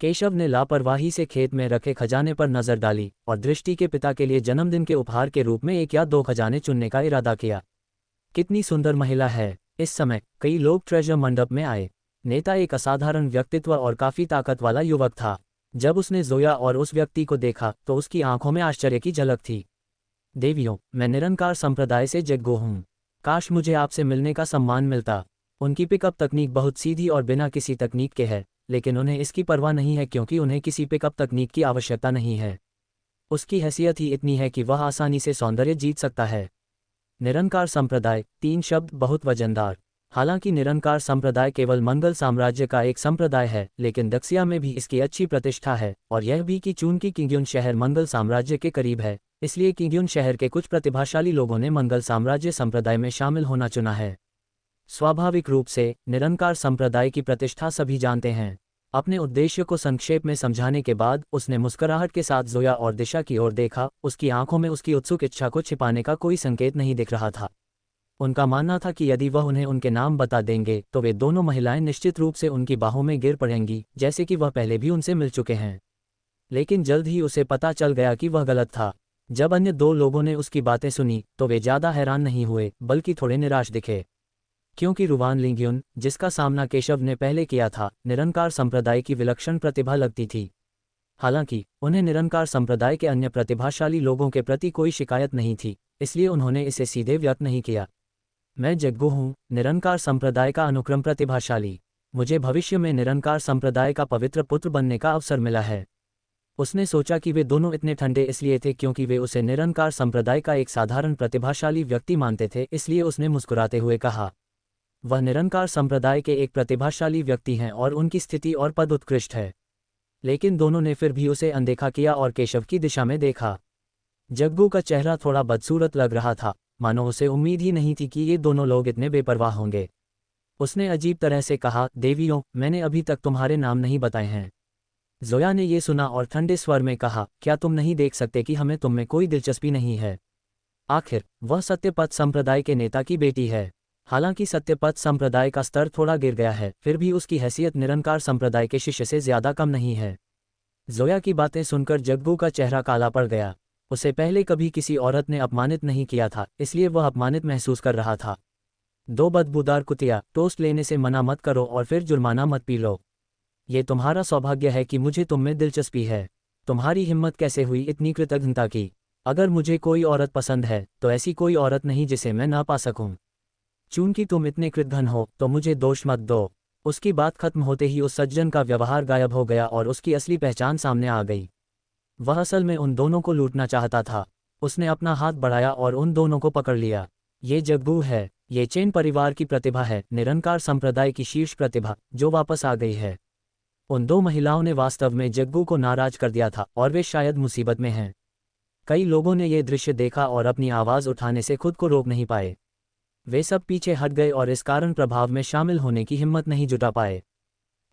केशव ने लापरवाही से खेत में रखे खजाने पर नजर डाली और दृष्टि के पिता के लिए जन्मदिन के उपहार के रूप में एक या दो खजाने चुनने का इरादा किया। कितनी सुंदर महिला है। इस समय कई लोग ट्रेजर मंडप में आए। नेता एक असाधारण व्यक्तित्व और काफी ताकत वाला युवक था। जब उसने जोया और उस व्यक्ति को देखा तो उसकी आंखों में आश्चर्य की झलक थी। देवियों, मैं निरंकार संप्रदाय से जग्गू हूँ। काश मुझे आपसे मिलने का सम्मान मिलता। उनकी पिकअप तकनीक बहुत सीधी और बिना किसी तकनीक के है, लेकिन उन्हें इसकी परवाह नहीं है क्योंकि उन्हें किसी पिकअप तकनीक की आवश्यकता नहीं है। उसकी हैसियत ही इतनी है कि वह आसानी से सौंदर्य जीत सकता है। निरंकार संप्रदाय, 3 शब्द बहुत वजनदार। हालांकि निरंकार संप्रदाय केवल मंगल साम्राज्य का एक संप्रदाय है, लेकिन दक्षिया में भी इसकी अच्छी प्रतिष्ठा है और यह भी कि चूंकि किंग्युन शहर मंगल साम्राज्य के करीब है, इसलिए किंग्युन शहर के कुछ प्रतिभाशाली लोगों ने मंगल साम्राज्य संप्रदाय में शामिल होना चुना है। स्वाभाविक रूप से निरंकार संप्रदाय की प्रतिष्ठा सभी जानते हैं। अपने उद्देश्य को संक्षेप में समझाने के बाद उसने मुस्कुराहट के साथ जोया और दिशा की ओर देखा। उसकी आंखों में उसकी उत्सुक इच्छा को छिपाने का कोई संकेत नहीं दिख रहा था। उनका मानना था कि यदि वह उन्हें उनके नाम बता देंगे तो वे दोनों महिलाएं निश्चित रूप से उनकी बाहों में गिर पड़ेंगी, जैसे कि वह पहले भी उनसे मिल चुके हैं। लेकिन जल्द ही उसे पता चल गया कि वह गलत था। जब अन्य 2 लोगों ने उसकी बातें सुनी तो वे ज़्यादा हैरान नहीं हुए, बल्कि थोड़े निराश दिखे, क्योंकि रुवान लिंग्युन, जिसका सामना केशव ने पहले किया था, निरंकार संप्रदाय की विलक्षण प्रतिभा लगती थी। हालांकि उन्हें निरंकार संप्रदाय के अन्य प्रतिभाशाली लोगों के प्रति कोई शिकायत नहीं थी, इसलिए उन्होंने इसे सीधे व्यक्त नहीं किया। मैं जग्गू हूँ, निरंकार संप्रदाय का अनुक्रम प्रतिभाशाली। मुझे भविष्य में निरंकार संप्रदाय का पवित्र पुत्र बनने का अवसर मिला है। उसने सोचा कि वे दोनों इतने ठंडे इसलिए थे क्योंकि वे उसे निरंकार संप्रदाय का एक साधारण प्रतिभाशाली व्यक्ति मानते थे, इसलिए उसने मुस्कुराते हुए कहा, वह निरंकार संप्रदाय के एक प्रतिभाशाली व्यक्ति हैं और उनकी स्थिति और पद उत्कृष्ट है। लेकिन दोनों ने फिर भी उसे अनदेखा किया और केशव की दिशा में देखा। जग्गू का चेहरा थोड़ा बदसूरत लग रहा था, मानो उसे उम्मीद ही नहीं थी कि ये दोनों लोग इतने बेपरवाह होंगे। उसने अजीब तरह से कहा, देवियों, मैंने अभी तक तुम्हारे नाम नहीं बताए हैं। जोया ने ये सुना और ठंडे स्वर में कहा, क्या तुम नहीं देख सकते कि हमें तुम में कोई दिलचस्पी नहीं है? आखिर वह सत्यपथ संप्रदाय के नेता की बेटी है। हालांकि सत्यपथ संप्रदाय का स्तर थोड़ा गिर गया है, फिर भी उसकी हैसियत निरंकार संप्रदाय के शिष्य से ज्यादा कम नहीं है। जोया की बातें सुनकर जग्गू का चेहरा काला पड़ गया। उसे पहले कभी किसी औरत ने अपमानित नहीं किया था, इसलिए वह अपमानित महसूस कर रहा था। 2 बदबूदार कुतिया, टोस्ट लेने से मना मत करो और फिर जुर्माना मत पी लो। ये तुम्हारा सौभाग्य है कि मुझे तुम में दिलचस्पी है। तुम्हारी हिम्मत कैसे हुई इतनी कृतज्ञता की? अगर मुझे कोई औरत पसंद है तो ऐसी कोई औरत नहीं जिसे मैं ना पा सकूं। चूंकि तुम इतने कृतघ्न हो तो मुझे दोष मत दो। उसकी बात खत्म होते ही उस सज्जन का व्यवहार गायब हो गया और उसकी असली पहचान सामने आ गई। वह असल में उन दोनों को लूटना चाहता था। उसने अपना हाथ बढ़ाया और उन दोनों को पकड़ लिया। ये जग्गू है, ये चेन परिवार की प्रतिभा है, निरंकार संप्रदाय की शीर्ष प्रतिभा जो वापस आ गई है। उन 2 महिलाओं ने वास्तव में जग्गू को नाराज कर दिया था और वे शायद मुसीबत में हैं। कई लोगों ने ये दृश्य देखा और अपनी आवाज़ उठाने से खुद को रोक नहीं पाए। वे सब पीछे हट गए और इस कारण प्रभाव में शामिल होने की हिम्मत नहीं जुटा पाए।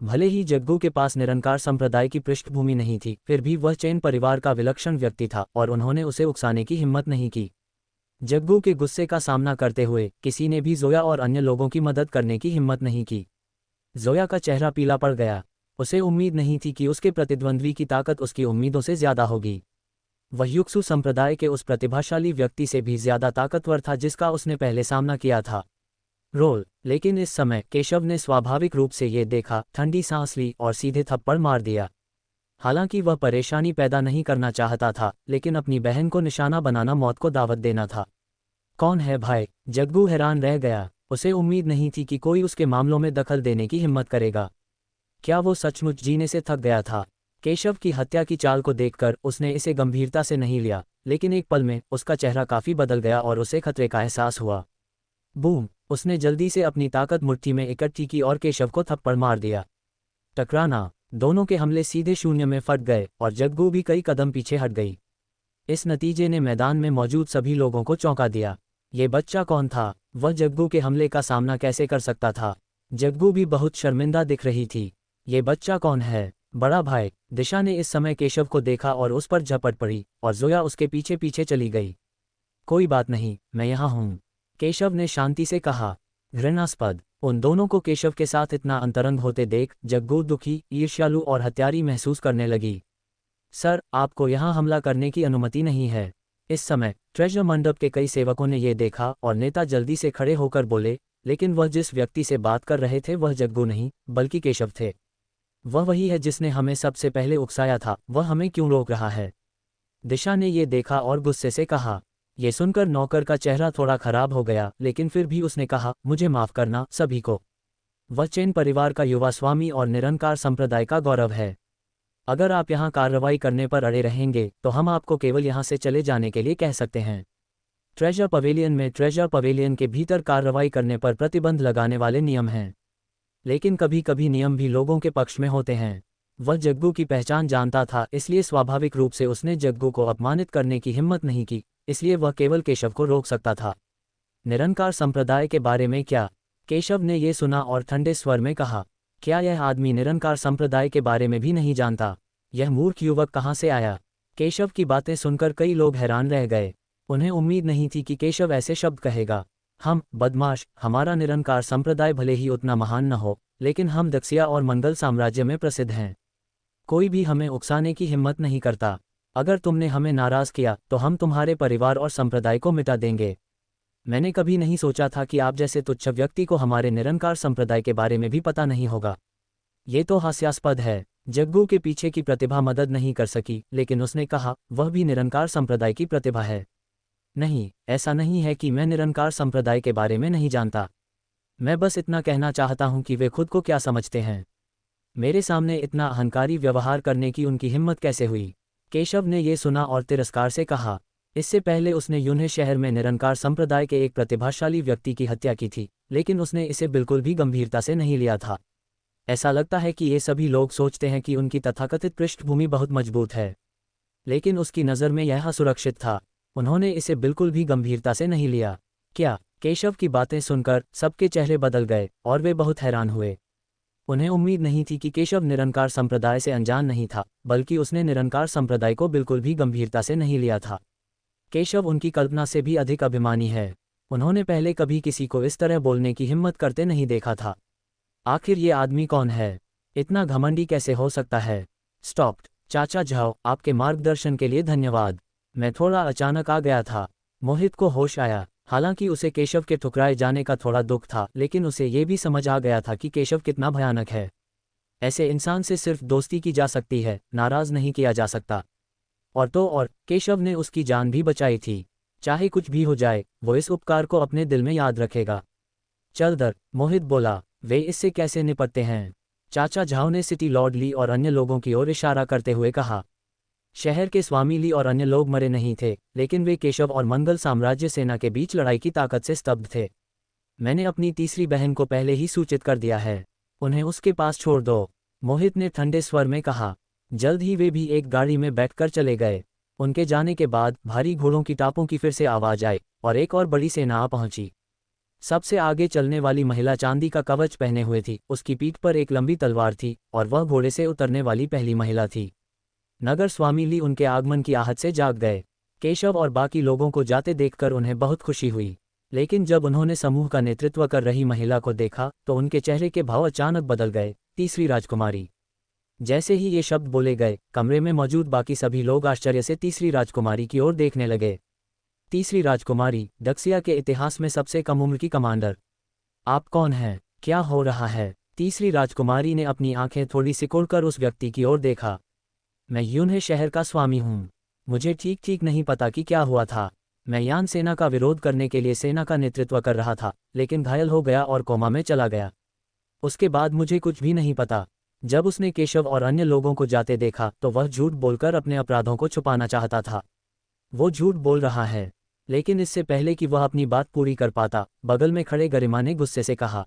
भले ही जग्गू के पास निरंकार संप्रदाय की पृष्ठभूमि नहीं थी, फिर भी वह चैन परिवार का विलक्षण व्यक्ति था और उन्होंने उसे उकसाने की हिम्मत नहीं की। जग्गू के गुस्से का सामना करते हुए किसी ने भी जोया और अन्य लोगों की मदद करने की हिम्मत नहीं की। जोया का चेहरा पीला पड़ गया। उसे उम्मीद नहीं थी कि उसके प्रतिद्वंद्वी की ताकत उसकी उम्मीदों से ज्यादा होगी। वह युक्सु संप्रदाय के उस प्रतिभाशाली व्यक्ति से भी ज्यादा ताकतवर था जिसका उसने पहले सामना किया था। रोल। लेकिन इस समय केशव ने स्वाभाविक रूप से ये देखा, ठंडी सांस ली और सीधे थप्पड़ मार दिया। हालांकि वह परेशानी पैदा नहीं करना चाहता था, लेकिन अपनी बहन को निशाना बनाना मौत को दावत देना था। कौन है भाई? जग्गू हैरान रह गया। उसे उम्मीद नहीं थी कि कोई उसके मामलों में दखल देने की हिम्मत करेगा। क्या वो सचमुच जीने से थक गया था? केशव की हत्या की चाल को देखकर उसने इसे गंभीरता से नहीं लिया, लेकिन एक पल में उसका चेहरा काफी बदल गया और उसे खतरे का एहसास हुआ। बूम! उसने जल्दी से अपनी ताकत मुट्ठी में इकट्ठी की और केशव को थप्पड़ मार दिया। टकराना। दोनों के हमले सीधे शून्य में फट गए और जग्गू भी कई कदम पीछे हट गई। इस नतीजे ने मैदान में मौजूद सभी लोगों को चौंका दिया। ये बच्चा कौन था? वह जग्गू के हमले का सामना कैसे कर सकता था? जग्गू भी बहुत शर्मिंदा दिख रही थी। ये बच्चा कौन है? बड़ा भाई। दिशा ने इस समय केशव को देखा और उस पर झपट पड़ी और जोया उसके पीछे पीछे चली गई। कोई बात नहीं, मैं यहाँ हूँ, केशव ने शांति से कहा। घृणास्पद। उन दोनों को केशव के साथ इतना अंतरंग होते देख जग्गू दुखी, ईर्ष्यालु और हत्यारी महसूस करने लगी। सर, आपको यहाँ हमला करने की अनुमति नहीं है। इस समय ट्रेजर मंडप के कई सेवकों ने ये देखा और नेता जल्दी से खड़े होकर बोले, लेकिन वह जिस व्यक्ति से बात कर रहे थे वह जग्गू नहीं बल्कि केशव थे। वह वही है जिसने हमें सबसे पहले उकसाया था, वह हमें क्यों रोक रहा है? दिशा ने ये देखा और गुस्से से कहा। ये सुनकर नौकर का चेहरा थोड़ा खराब हो गया, लेकिन फिर भी उसने कहा, मुझे माफ करना सभी को। वह चेन परिवार का युवा स्वामी और निरंकार संप्रदाय का गौरव है। अगर आप यहाँ कार्रवाई करने पर अड़े रहेंगे तो हम आपको केवल यहाँ से चले जाने के लिए कह सकते हैं। ट्रेजर पवेलियन के भीतर कार्रवाई करने पर प्रतिबंध लगाने वाले नियम हैं, लेकिन कभी कभी नियम भी लोगों के पक्ष में होते हैं। वह जग्गू की पहचान जानता था, इसलिए स्वाभाविक रूप से उसने जग्गू को अपमानित करने की हिम्मत नहीं की, इसलिए वह केवल केशव को रोक सकता था। निरंकार संप्रदाय के बारे में क्या? केशव ने ये सुना और ठंडे स्वर में कहा, क्या यह आदमी निरंकार संप्रदाय के बारे में भी नहीं जानता? यह मूर्ख युवक कहाँ से आया? केशव की बातें सुनकर कई लोग हैरान रह गए। उन्हें उम्मीद नहीं थी कि केशव ऐसे शब्द कहेगा। हम बदमाश, हमारा निरंकार संप्रदाय भले ही उतना महान न हो, लेकिन हम दक्षिया और मंगल साम्राज्य में प्रसिद्ध हैं। कोई भी हमें उकसाने की हिम्मत नहीं करता। अगर तुमने हमें नाराज किया तो हम तुम्हारे परिवार और संप्रदाय को मिटा देंगे। मैंने कभी नहीं सोचा था कि आप जैसे तुच्छ व्यक्ति को हमारे निरंकार संप्रदाय के बारे में भी पता नहीं होगा। ये तो हास्यास्पद है। जग्गू के पीछे की प्रतिभा मदद नहीं कर सकी, लेकिन उसने कहा, वह भी निरंकार संप्रदाय की प्रतिभा है। नहीं, ऐसा नहीं है कि मैं निरंकार संप्रदाय के बारे में नहीं जानता। मैं बस इतना कहना चाहता हूं कि वे खुद को क्या समझते हैं। मेरे सामने इतना अहंकारी व्यवहार करने की उनकी हिम्मत कैसे हुई? केशव ने ये सुना और तिरस्कार से कहा, इससे पहले उसने यून्हे शहर में निरंकार संप्रदाय के एक प्रतिभाशाली व्यक्ति की हत्या की थी, लेकिन उसने इसे बिल्कुल भी गंभीरता से नहीं लिया था। ऐसा लगता है कि ये सभी लोग सोचते हैं कि उनकी तथाकथित पृष्ठभूमि बहुत मजबूत है, लेकिन उसकी नज़र में यह असुरक्षित था। उन्होंने इसे बिल्कुल भी गंभीरता से नहीं लिया। क्या? केशव की बातें सुनकर सबके चेहरे बदल गए और वे बहुत हैरान हुए। उन्हें उम्मीद नहीं थी कि केशव निरंकार संप्रदाय से अनजान नहीं था, बल्कि उसने निरंकार संप्रदाय को बिल्कुल भी गंभीरता से नहीं लिया था। केशव उनकी कल्पना से भी अधिक अभिमानी है। उन्होंने पहले कभी किसी को इस तरह बोलने की हिम्मत करते नहीं देखा था। आखिर ये आदमी कौन है? इतना घमंडी कैसे हो सकता है? स्टॉप्ड। चाचा झाओ, आपके मार्गदर्शन के लिए धन्यवाद। मैं थोड़ा अचानक आ गया था। मोहित को होश आया। हालांकि उसे केशव के ठुकराए जाने का थोड़ा दुख था, लेकिन उसे ये भी समझ आ गया था कि केशव कितना भयानक है। ऐसे इंसान से सिर्फ दोस्ती की जा सकती है, नाराज नहीं किया जा सकता। और तो और केशव ने उसकी जान भी बचाई थी। चाहे कुछ भी हो जाए, वो इस उपकार को अपने दिल में याद रखेगा। चल दर, मोहित बोला। वे इससे कैसे निपटते हैं? चाचा झाओ ने सिटी लॉर्ड ली और अन्य लोगों की ओर इशारा करते हुए कहा। शहर के स्वामी ली और अन्य लोग मरे नहीं थे, लेकिन वे केशव और मंगल साम्राज्य सेना के बीच लड़ाई की ताकत से स्तब्ध थे। मैंने अपनी तीसरी बहन को पहले ही सूचित कर दिया है। उन्हें उसके पास छोड़ दो, मोहित ने ठंडे स्वर में कहा। जल्द ही वे भी एक गाड़ी में बैठकर चले गए। उनके जाने के बाद भारी घोड़ों की टापों की फिर से आवाज आई और एक और बड़ी सेना आ पहुंची। सबसे आगे चलने वाली महिला चांदी का कवच पहने हुए थी, उसकी पीठ पर एक लंबी तलवार थी और वह घोड़े से उतरने वाली पहली महिला थी। नगर स्वामी ली उनके आगमन की आहट से जाग गए। केशव और बाकी लोगों को जाते देखकर उन्हें बहुत खुशी हुई, लेकिन जब उन्होंने समूह का नेतृत्व कर रही महिला को देखा तो उनके चेहरे के भाव अचानक बदल गए। तीसरी राजकुमारी। जैसे ही ये शब्द बोले गए, कमरे में मौजूद बाकी सभी लोग आश्चर्य से तीसरी राजकुमारी की ओर देखने लगे। तीसरी राजकुमारी, दक्षिया के इतिहास में सबसे कम उम्र की कमांडर। आप कौन हैं? क्या हो रहा है? तीसरी राजकुमारी ने अपनी आंखें थोड़ी सिकुड़कर उस व्यक्ति की ओर देखा। मैं यून्हे शहर का स्वामी हूँ। मुझे ठीक ठीक नहीं पता कि क्या हुआ था। मैं यान सेना का विरोध करने के लिए सेना का नेतृत्व कर रहा था, लेकिन घायल हो गया और कोमा में चला गया। उसके बाद मुझे कुछ भी नहीं पता। जब उसने केशव और अन्य लोगों को जाते देखा तो वह झूठ बोलकर अपने अपराधों को छुपाना चाहता था। वो झूठ बोल रहा है। लेकिन इससे पहले कि वह अपनी बात पूरी कर पाता, बगल में खड़े गरिमा ने गुस्से से कहा।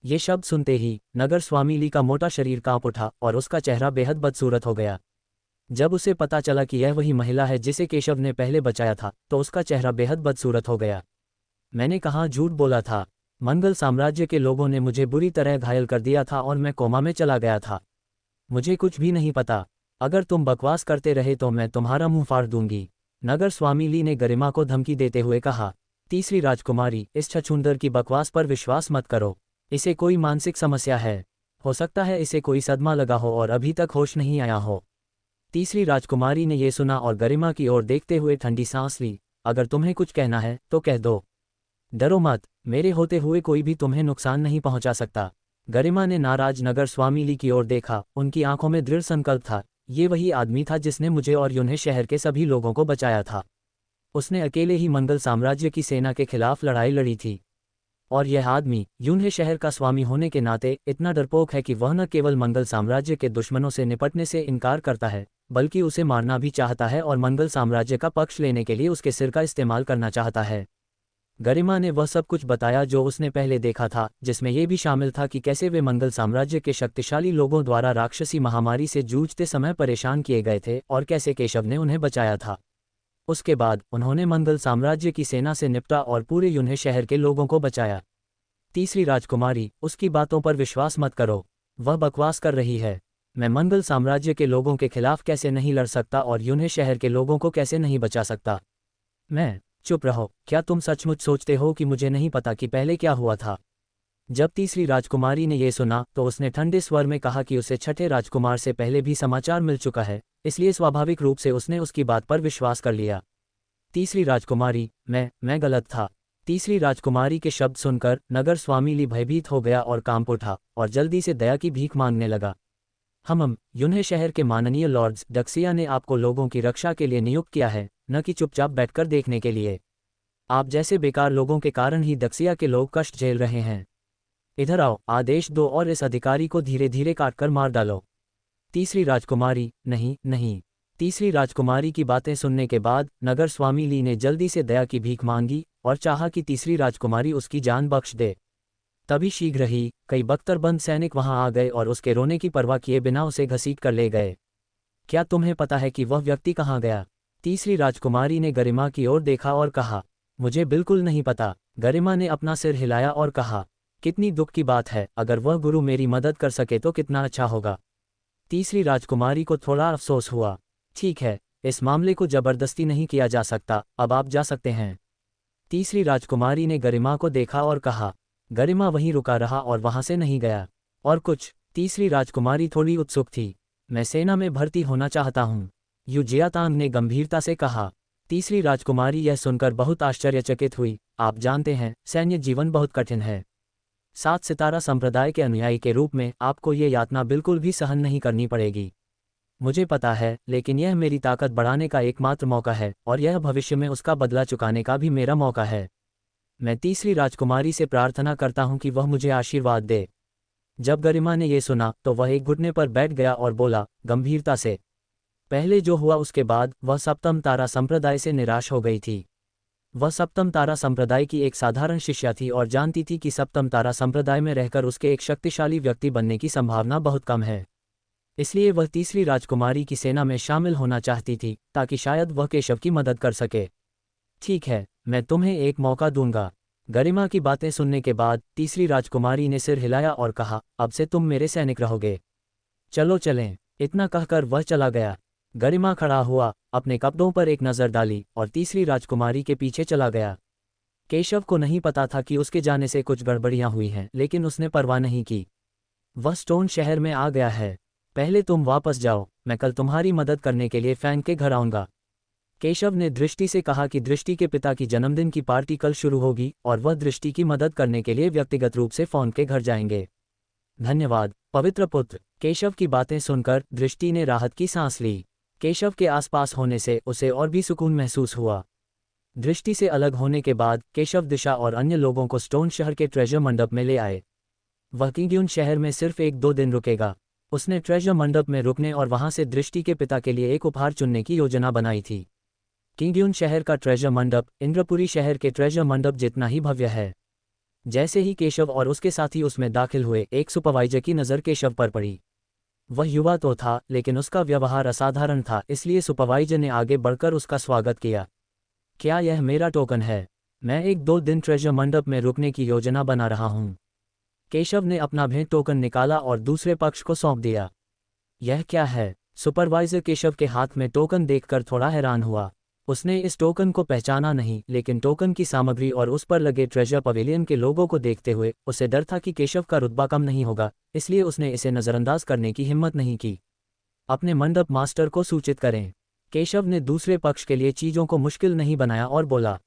ये शब्द सुनते ही नगर स्वामी ली का मोटा शरीर कांप उठा और उसका चेहरा बेहद बदसूरत हो गया। जब उसे पता चला कि यह वही महिला है जिसे केशव ने पहले बचाया था, तो उसका चेहरा बेहद बदसूरत हो गया। मैंने कहाँ झूठ बोला था? मंगल साम्राज्य के लोगों ने मुझे बुरी तरह घायल कर दिया था और मैं कोमा में चला गया था। मुझे कुछ भी नहीं पता। अगर तुम बकवास करते रहे तो मैं तुम्हारा मुंह फाड़ दूंगी, नगर स्वामी ली ने गरिमा को धमकी देते हुए कहा। तीसरी राजकुमारी, इस छछूंदर की बकवास पर विश्वास मत करो। इसे कोई मानसिक समस्या है। हो सकता है इसे कोई सदमा लगा हो और अभी तक होश नहीं आया हो। तीसरी राजकुमारी ने यह सुना और गरिमा की ओर देखते हुए ठंडी सांस ली। अगर तुम्हें कुछ कहना है तो कह दो। डरो मत, मेरे होते हुए कोई भी तुम्हें नुकसान नहीं पहुंचा सकता। गरिमा ने नाराज नगर स्वामीली की ओर देखा, उनकी आंखों में दृढ़ संकल्प था। ये वही आदमी था जिसने मुझे और यून्हे शहर के सभी लोगों को बचाया था। उसने अकेले ही मंगल साम्राज्य की सेना के खिलाफ लड़ाई लड़ी थी। और यह आदमी यून्हे शहर का स्वामी होने के नाते इतना डरपोक है कि वह न केवल मंगल साम्राज्य के दुश्मनों से निपटने से इनकार करता है, बल्कि उसे मारना भी चाहता है और मंगल साम्राज्य का पक्ष लेने के लिए उसके सिर का इस्तेमाल करना चाहता है। गरिमा ने वह सब कुछ बताया जो उसने पहले देखा था, जिसमें यह भी शामिल था कि कैसे वे मंगल साम्राज्य के शक्तिशाली लोगों द्वारा राक्षसी महामारी से जूझते समय परेशान किए गए थे और कैसे केशव ने उन्हें बचाया था। उसके बाद उन्होंने मंगल साम्राज्य की सेना से निपटा और पूरे यून्हे शहर के लोगों को बचाया। तीसरी राजकुमारी, उसकी बातों पर विश्वास मत करो, वह बकवास कर रही है। मैं मंगल साम्राज्य के लोगों के खिलाफ कैसे नहीं लड़ सकता और यून्हे शहर के लोगों को कैसे नहीं बचा सकता। मैं चुप रहो, क्या तुम सचमुच सोचते हो कि मुझे नहीं पता कि पहले क्या हुआ था? जब तीसरी राजकुमारी ने यह सुना तो उसने ठंडे स्वर में कहा कि उसे छठे राजकुमार से पहले भी समाचार मिल चुका है, इसलिए स्वाभाविक रूप से उसने उसकी बात पर विश्वास कर लिया। तीसरी राजकुमारी, मैं गलत था। तीसरी राजकुमारी के शब्द सुनकर नगर स्वामीली भयभीत हो गया और कांप उठा और जल्दी से दया की भीख मांगने लगा। हम यून्हे शहर के माननीय लॉर्ड्स डक्सिया ने आपको लोगों की रक्षा के लिए नियुक्त किया है, न कि चुपचाप बैठकर देखने के लिए। आप जैसे बेकार लोगों के कारण ही दक्सिया के लोग कष्ट झेल रहे हैं। इधर आओ, आदेश दो और इस अधिकारी को धीरे धीरे काटकर मार डालो। तीसरी राजकुमारी, नहीं नहीं। तीसरी राजकुमारी की बातें सुनने के बाद नगर स्वामी ली ने जल्दी से दया की भीख मांगी और चाहा कि तीसरी राजकुमारी उसकी जान बख्श दे। तभी शीघ्र ही कई बख्तरबंद सैनिक वहां आ गए और उसके रोने की परवाह किए बिना उसे घसीट कर ले गए। क्या तुम्हें पता है कि वह व्यक्ति कहाँ गया? तीसरी राजकुमारी ने गरिमा की ओर देखा और कहा, मुझे बिल्कुल नहीं पता। गरिमा ने अपना सिर हिलाया और कहा, कितनी दुख की बात है, अगर वह गुरु मेरी मदद कर सके तो कितना अच्छा होगा। तीसरी राजकुमारी को थोड़ा अफसोस हुआ। ठीक है, इस मामले को जबरदस्ती नहीं किया जा सकता, अब आप जा सकते हैं। तीसरी राजकुमारी ने गरिमा को देखा और कहा। गरिमा वहीं रुका रहा और वहां से नहीं गया। और कुछ? तीसरी राजकुमारी थोड़ी उत्सुक थी। मैं सेना में भर्ती होना चाहता हूँ, युजियातांग ने गंभीरता से कहा। तीसरी राजकुमारी यह सुनकर बहुत आश्चर्यचकित हुई। आप जानते हैं, सैन्य जीवन बहुत कठिन है। 7 सितारा संप्रदाय के अनुयायी के रूप में आपको ये यातना बिल्कुल भी सहन नहीं करनी पड़ेगी। मुझे पता है, लेकिन यह मेरी ताकत बढ़ाने का एकमात्र मौका है और यह भविष्य में उसका बदला चुकाने का भी मेरा मौका है। मैं तीसरी राजकुमारी से प्रार्थना करता हूं कि वह मुझे आशीर्वाद दे। जब गरिमा ने यह सुना तो वह एक घुटने पर बैठ गया और बोला गंभीरता से, पहले जो हुआ उसके बाद वह सप्तम तारा संप्रदाय से निराश हो गई थी। वह सप्तम तारा संप्रदाय की एक साधारण शिष्या थी और जानती थी कि सप्तम तारा संप्रदाय में रहकर उसके एक शक्तिशाली व्यक्ति बनने की संभावना बहुत कम है। इसलिए वह तीसरी राजकुमारी की सेना में शामिल होना चाहती थी ताकि शायद वह केशव की मदद कर सके। ठीक है, मैं तुम्हें एक मौका दूंगा। गरिमा की बातें सुनने के बाद तीसरी राजकुमारी ने सिर हिलाया और कहा, अब से तुम मेरे सैनिक रहोगे। चलो चलें। इतना कहकर वह चला गया। गरिमा खड़ा हुआ, अपने कपड़ों पर एक नज़र डाली और तीसरी राजकुमारी के पीछे चला गया। केशव को नहीं पता था कि उसके जाने से कुछ गड़बड़ियां हुई हैं, लेकिन उसने परवाह नहीं की। वह स्टोन शहर में आ गया है। पहले तुम वापस जाओ, मैं कल तुम्हारी मदद करने के लिए फैंग के घर आऊंगा। केशव ने दृष्टि से कहा कि दृष्टि के पिता की जन्मदिन की पार्टी कल शुरू होगी और वह दृष्टि की मदद करने के लिए व्यक्तिगत रूप से फॉन के घर जाएंगे। धन्यवाद पवित्र पुत्र। केशव की बातें सुनकर दृष्टि ने राहत की सांस ली। केशव के आसपास होने से उसे और भी सुकून महसूस हुआ। दृष्टि से अलग होने के बाद केशव दिशा और अन्य लोगों को स्टोन शहर के ट्रेजर मंडप में ले आए। वह किंग्यून शहर में सिर्फ 1-2 दिन रुकेगा। उसने ट्रेजर मंडप में रुकने और वहां से दृष्टि के पिता के लिए एक उपहार चुनने की योजना बनाई थी। किंग्यून शहर का ट्रेजर मंडप इंद्रपुरी शहर के ट्रेजर मंडप जितना ही भव्य है। जैसे ही केशव और उसके साथी उसमें दाखिल हुए, एक सुपरवाइजर की नज़र केशव पर पड़ी। वह युवा तो था, लेकिन उसका व्यवहार असाधारण था, इसलिए सुपरवाइजर ने आगे बढ़कर उसका स्वागत किया। क्या यह मेरा टोकन है? मैं 1-2 दिन ट्रेजर मंडप में रुकने की योजना बना रहा हूँ। केशव ने अपना भेंट टोकन निकाला और दूसरे पक्ष को सौंप दिया। यह क्या है? सुपरवाइजर केशव के हाथ में टोकन देखकर थोड़ा हैरान हुआ। उसने इस टोकन को पहचाना नहीं, लेकिन टोकन की सामग्री और उस पर लगे ट्रेजर पवेलियन के लोगों को देखते हुए उसे डर था कि केशव का रुतबा कम नहीं होगा, इसलिए उसने इसे नज़रअंदाज करने की हिम्मत नहीं की। अपने मंडप मास्टर को सूचित करें। केशव ने दूसरे पक्ष के लिए चीज़ों को मुश्किल नहीं बनाया और बोला,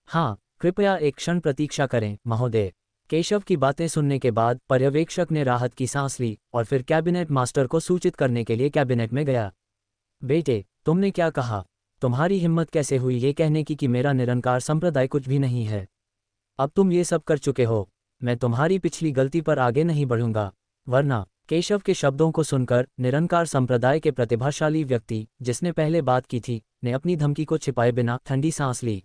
हाँ, कृपया एक क्षण प्रतीक्षा करें महोदय। केशव की बातें सुनने के बाद पर्यवेक्षक ने राहत की सांस ली और फिर कैबिनेट मास्टर को सूचित करने के लिए कैबिनेट में गया। बेटे, तुमने क्या कहा? तुम्हारी हिम्मत कैसे हुई ये कहने की कि मेरा निरंकार संप्रदाय कुछ भी नहीं है? अब तुम ये सब कर चुके हो। मैं तुम्हारी पिछली गलती पर आगे नहीं बढ़ूंगा, वरना। केशव के शब्दों को सुनकर निरंकार संप्रदाय के प्रतिभाशाली व्यक्ति, जिसने पहले बात की थी, ने अपनी धमकी को छिपाए बिना ठंडी सांस ली।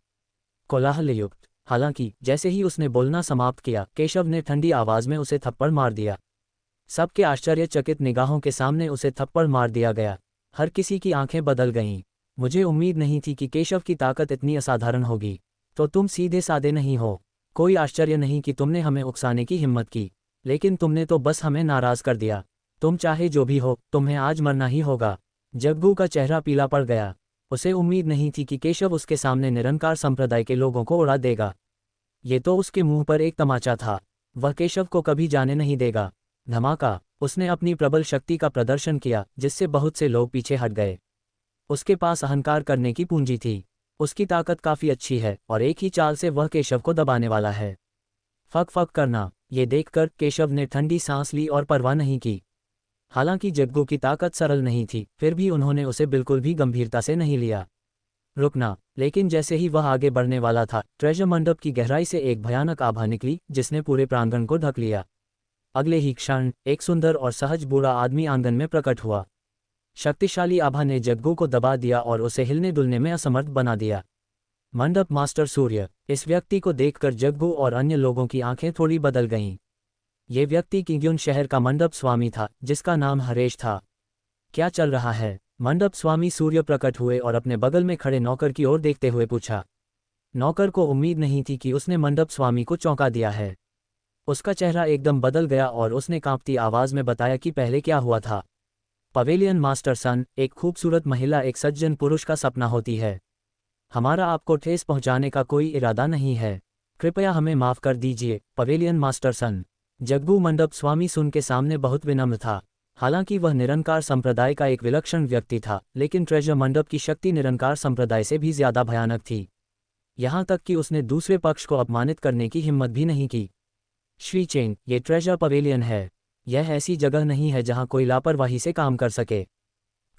कोलाहलयुक्त। हालांकि जैसे ही उसने बोलना समाप्त किया, केशव ने ठंडी आवाज में उसे थप्पड़ मार दिया। सबके आश्चर्यचकित निगाहों के सामने उसे थप्पड़ मार दिया गया। हर किसी की आंखें बदल गईं। मुझे उम्मीद नहीं थी कि केशव की ताकत इतनी असाधारण होगी। तो तुम सीधे साधे नहीं हो। कोई आश्चर्य नहीं कि तुमने हमें उकसाने की हिम्मत की, लेकिन तुमने तो बस हमें नाराज कर दिया। तुम चाहे जो भी हो, तुम्हें आज मरना ही होगा। जग्गू का चेहरा पीला पड़ गया। उसे उम्मीद नहीं थी कि केशव उसके सामने निरंकार संप्रदाय के लोगों को उड़ा देगा। ये तो उसके मुंह पर एक तमाचा था। वह केशव को कभी जाने नहीं देगा। धमाका। उसने अपनी प्रबल शक्ति का प्रदर्शन किया, जिससे बहुत से लोग पीछे हट गए। उसके पास अहंकार करने की पूंजी थी। उसकी ताकत काफी अच्छी है और एक ही चाल से वह केशव को दबाने वाला है। फक फक करना। ये देखकर केशव ने ठंडी सांस ली और परवाह नहीं की। हालांकि जग्गू की ताकत सरल नहीं थी, फिर भी उन्होंने उसे बिल्कुल भी गंभीरता से नहीं लिया। रुकना। लेकिन जैसे ही वह आगे बढ़ने वाला था, ट्रेजर मंडप की गहराई से एक भयानक आभा निकली, जिसने पूरे प्रांगण को ढक लिया। अगले ही क्षण एक सुंदर और सहज बूढ़ा आदमी आंगन में प्रकट हुआ। शक्तिशाली आभा ने जग्गू को दबा दिया और उसे हिलने डुलने में असमर्थ बना दिया। मंडप मास्टर सूर्य। इस व्यक्ति को देखकर जग्गू और अन्य लोगों की आंखें थोड़ी बदल गईं। ये व्यक्ति किंग्युन शहर का मंडप स्वामी था, जिसका नाम हरेश था। क्या चल रहा है? मंडप स्वामी सूर्य प्रकट हुए और अपने बगल में खड़े नौकर की ओर देखते हुए पूछा। नौकर को उम्मीद नहीं थी कि उसने मंडप स्वामी को चौंका दिया है। उसका चेहरा एकदम बदल गया और उसने कांपती आवाज में बताया कि पहले क्या हुआ था। पवेलियन मास्टर सन, एक खूबसूरत महिला एक सज्जन पुरुष का सपना होती है। हमारा आपको ठेस पहुंचाने का कोई इरादा नहीं है। कृपया हमें माफ कर दीजिए पवेलियन मास्टर सन। जग्गू मंडप स्वामी सुन के सामने बहुत विनम्र था। हालांकि वह निरंकार संप्रदाय का एक विलक्षण व्यक्ति था, लेकिन ट्रेजर मंडप की शक्ति निरंकार संप्रदाय से भी ज्यादा भयानक थी। यहां तक कि उसने दूसरे पक्ष को अपमानित करने की हिम्मत भी नहीं की। श्री चेंग, ये ट्रेजर पवेलियन है। यह ऐसी जगह नहीं है जहां कोई लापरवाही से काम कर सके।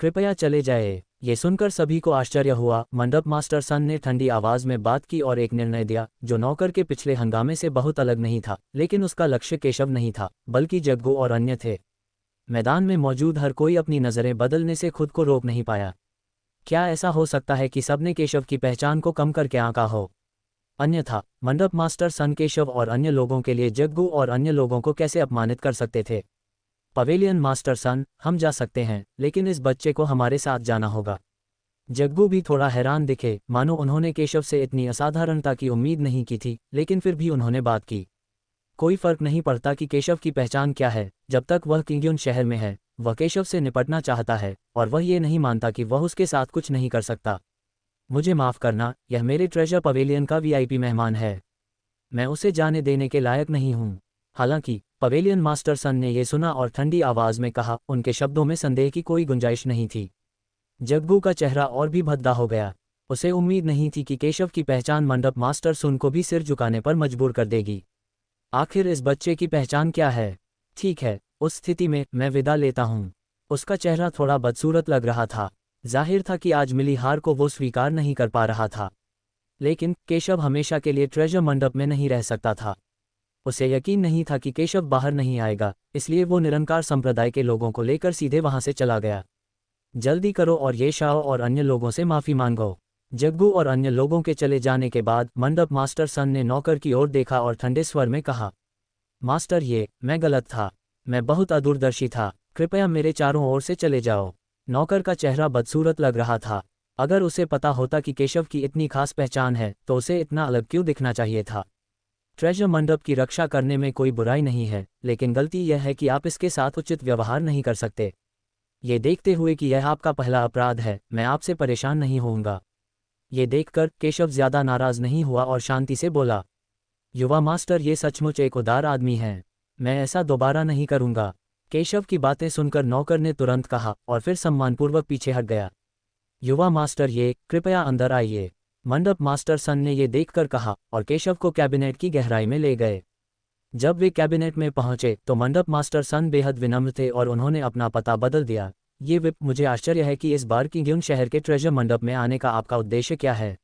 कृपया चले जाए। ये सुनकर सभी को आश्चर्य हुआ। मंडप मास्टर सन ने ठंडी आवाज में बात की और एक निर्णय दिया, जो नौकर के पिछले हंगामे से बहुत अलग नहीं था, लेकिन उसका लक्ष्य केशव नहीं था, बल्कि जग्गू और अन्य थे। मैदान में मौजूद हर कोई अपनी नज़रें बदलने से खुद को रोक नहीं पाया। क्या ऐसा हो सकता है कि सबने केशव की पहचान को कम करके आंका हो? अन्यथा मंडप मास्टर सन केशव और अन्य लोगों के लिए जग्गू और अन्य लोगों को कैसे अपमानित कर सकते थे? पवेलियन मास्टर सन, हम जा सकते हैं, लेकिन इस बच्चे को हमारे साथ जाना होगा। जग्गू भी थोड़ा हैरान दिखे, मानो उन्होंने केशव से इतनी असाधारणता की उम्मीद नहीं की थी, लेकिन फिर भी उन्होंने बात की। कोई फर्क नहीं पड़ता कि केशव की पहचान क्या है, जब तक वह किंग्युन शहर में है। वह केशव से निपटना चाहता है और वह ये नहीं मानता कि वह उसके साथ कुछ नहीं कर सकता। मुझे माफ़ करना, यह मेरे ट्रेजर पवेलियन का वीआईपी मेहमान है। मैं उसे जाने देने के लायक नहीं हूँ। हालांकि पवेलियन मास्टर सन ने यह सुना और ठंडी आवाज में कहा, उनके शब्दों में संदेह की कोई गुंजाइश नहीं थी। जग्गू का चेहरा और भी भद्दा हो गया। उसे उम्मीद नहीं थी कि केशव की पहचान मंडप मास्टर सुन को भी सिर झुकाने पर मजबूर कर देगी। आखिर इस बच्चे की पहचान क्या है? ठीक है, उस स्थिति में मैं विदा लेता हूँ। उसका चेहरा थोड़ा बदसूरत लग रहा था। जाहिर था कि आज मिली हार को वो स्वीकार नहीं कर पा रहा था। लेकिन केशव हमेशा के लिए ट्रेजर मंडप में नहीं रह सकता था। उसे यकीन नहीं था कि केशव बाहर नहीं आएगा, इसलिए वो निरंकार संप्रदाय के लोगों को लेकर सीधे वहां से चला गया। जल्दी करो और ये शाओ और अन्य लोगों से माफी मांगो। जग्गू और अन्य लोगों के चले जाने के बाद मंडप मास्टर सन ने नौकर की ओर देखा और ठंडे स्वर में कहा, मास्टर, मैं गलत था। मैं बहुत अदूरदर्शी था। कृपया मेरे चारों ओर से चले जाओ। नौकर का चेहरा बदसूरत लग रहा था। अगर उसे पता होता कि केशव की इतनी खास पहचान है, तो उसे इतना अलग क्यों दिखना चाहिए था? ट्रेजर मंडप की रक्षा करने में कोई बुराई नहीं है, लेकिन गलती यह है कि आप इसके साथ उचित व्यवहार नहीं कर सकते। ये देखते हुए कि यह आपका पहला अपराध है, मैं आपसे परेशान नहीं होऊंगा। ये देखकर केशव ज्यादा नाराज नहीं हुआ और शांति से बोला, युवा मास्टर, ये सचमुच एक उदार आदमी है, मैं ऐसा दोबारा नहीं करूंगा। केशव की बातें सुनकर नौकर ने तुरंत कहा और फिर सम्मानपूर्वक पीछे हट गया। युवा मास्टर, ये कृपया अंदर आइए, मंडप मास्टर सन ने ये देखकर कहा और केशव को कैबिनेट की गहराई में ले गए। जब वे कैबिनेट में पहुंचे तो मंडप मास्टर सन बेहद विनम्र थे और उन्होंने अपना पता बदल दिया। ये विप, मुझे आश्चर्य है कि इस बार किंग्युन शहर के ट्रेजर मंडप में आने का आपका उद्देश्य क्या है?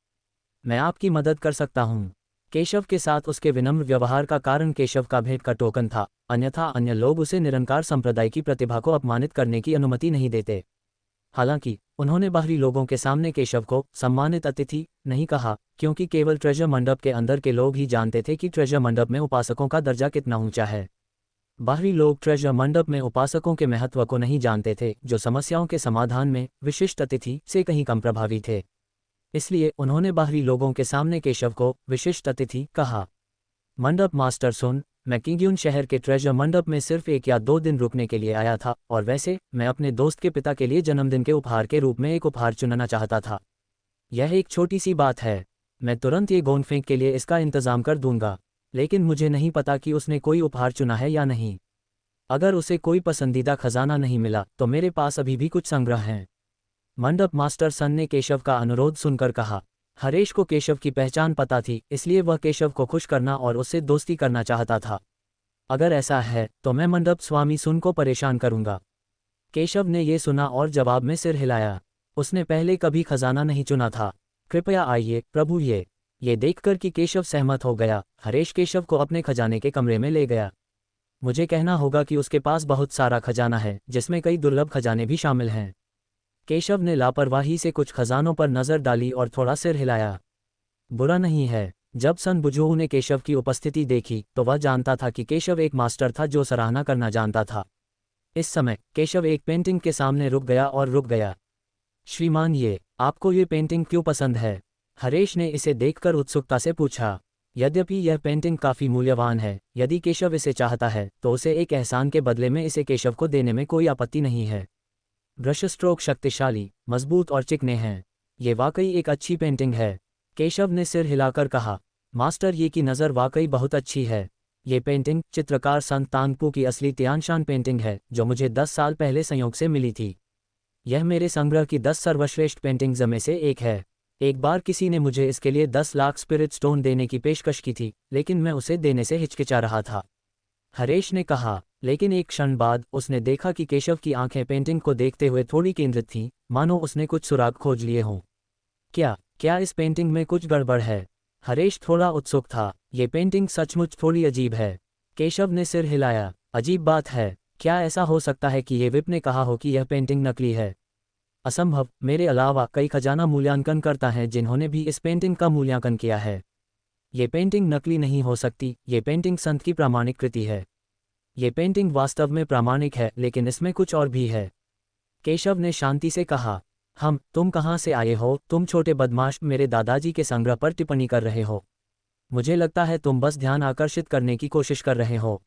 मैं आपकी मदद कर सकता हूँ। केशव के साथ उसके विनम्र व्यवहार का कारण केशव का भेंट का टोकन था, अन्यथा अन्य लोग उसे निरंकार संप्रदाय की प्रतिभा को अपमानित करने की अनुमति नहीं देते। हालांकि उन्होंने बाहरी लोगों के सामने केशव को सम्मानित अतिथि नहीं कहा, क्योंकि केवल ट्रेजर मंडप के अंदर के लोग ही जानते थे कि ट्रेजर मंडप में उपासकों का दर्जा कितना ऊंचा है। बाहरी लोग ट्रेजर मंडप में उपासकों के महत्व को नहीं जानते थे, जो समस्याओं के समाधान में विशिष्ट अतिथि से कहीं कम प्रभावी थे। इसलिए उन्होंने बाहरी लोगों के सामने केशव को विशिष्ट अतिथि कहा। मंडप मास्टर सुन, मैं किंग्युन शहर के ट्रेजर मंडप में सिर्फ 1 या 2 दिन रुकने के लिए आया था, और वैसे मैं अपने दोस्त के पिता के लिए जन्मदिन के उपहार के रूप में एक उपहार चुनना चाहता था। यह एक छोटी सी बात है, मैं तुरंत ये गोंद फेंक के लिए इसका इंतजाम कर दूंगा, लेकिन मुझे नहीं पता कि उसने कोई उपहार चुना है या नहीं। अगर उसे कोई पसंदीदा खजाना नहीं मिला तो मेरे पास अभी भी कुछ संग्रह हैं। मंडप मास्टर सन ने केशव का अनुरोध सुनकर कहा। हरेश को केशव की पहचान पता थी, इसलिए वह केशव को खुश करना और उससे दोस्ती करना चाहता था। अगर ऐसा है तो मैं मंडप स्वामी सुन को परेशान करूंगा। केशव ने ये सुना और जवाब में सिर हिलाया। उसने पहले कभी खजाना नहीं चुना था। कृपया आइए प्रभु। ये देखकर कि केशव सहमत हो गया, हरेश केशव को अपने खजाने के कमरे में ले गया। मुझे कहना होगा कि उसके पास बहुत सारा खजाना है, जिसमें कई दुर्लभ खजाने भी शामिल हैं। केशव ने लापरवाही से कुछ खजानों पर नजर डाली और थोड़ा सिर हिलाया। बुरा नहीं है। जब सन बुजुर्ग ने केशव की उपस्थिति देखी तो वह जानता था कि केशव एक मास्टर था जो सराहना करना जानता था। इस समय केशव एक पेंटिंग के सामने रुक गया। श्रीमान, आपको ये पेंटिंग क्यों पसंद है? हरेश ने इसे देखकर उत्सुकता से पूछा। यद्यपि यह पेंटिंग काफी मूल्यवान है, यदि केशव इसे चाहता है तो उसे एक एहसान के बदले में इसे केशव को देने में कोई आपत्ति नहीं है। ब्रश स्ट्रोक शक्तिशाली, मजबूत और चिकने हैं। ये वाकई एक अच्छी पेंटिंग है। केशव ने सिर हिलाकर कहा। मास्टर, ये की नज़र वाकई बहुत अच्छी है। ये पेंटिंग चित्रकार संत तांगपू की असली तियानशान पेंटिंग है, जो मुझे 10 साल पहले संयोग से मिली थी। यह मेरे संग्रह की 10 सर्वश्रेष्ठ पेंटिंग्स में से एक है। एक बार किसी ने मुझे इसके लिए 10 लाख स्पिरिट स्टोन देने की पेशकश की थी, लेकिन मैं उसे देने से हिचकिचा रहा था। हरेश ने कहा। लेकिन एक क्षण बाद उसने देखा कि केशव की आंखें पेंटिंग को देखते हुए थोड़ी केंद्रित थीं, मानो उसने कुछ सुराग खोज लिए हों। क्या इस पेंटिंग में कुछ गड़बड़ है? हरेश थोड़ा उत्सुक था। ये पेंटिंग सचमुच थोड़ी अजीब है। केशव ने सिर हिलाया। अजीब बात है? क्या ऐसा हो सकता है कि ये विप ने कहा हो कि यह पेंटिंग नकली है? असंभव। मेरे अलावा कई खजाना मूल्यांकन करता हैं जिन्होंने भी इस पेंटिंग का मूल्यांकन किया है। ये पेंटिंग नकली नहीं हो सकती। ये पेंटिंग संत की प्रामाणिक कृति है। ये पेंटिंग वास्तव में प्रामाणिक है, लेकिन इसमें कुछ और भी है। केशव ने शांति से कहा। तुम कहाँ से आए हो? तुम छोटे बदमाश, मेरे दादाजी के संग्रह पर टिप्पणी कर रहे हो। मुझे लगता है तुम बस ध्यान आकर्षित करने की कोशिश कर रहे हो।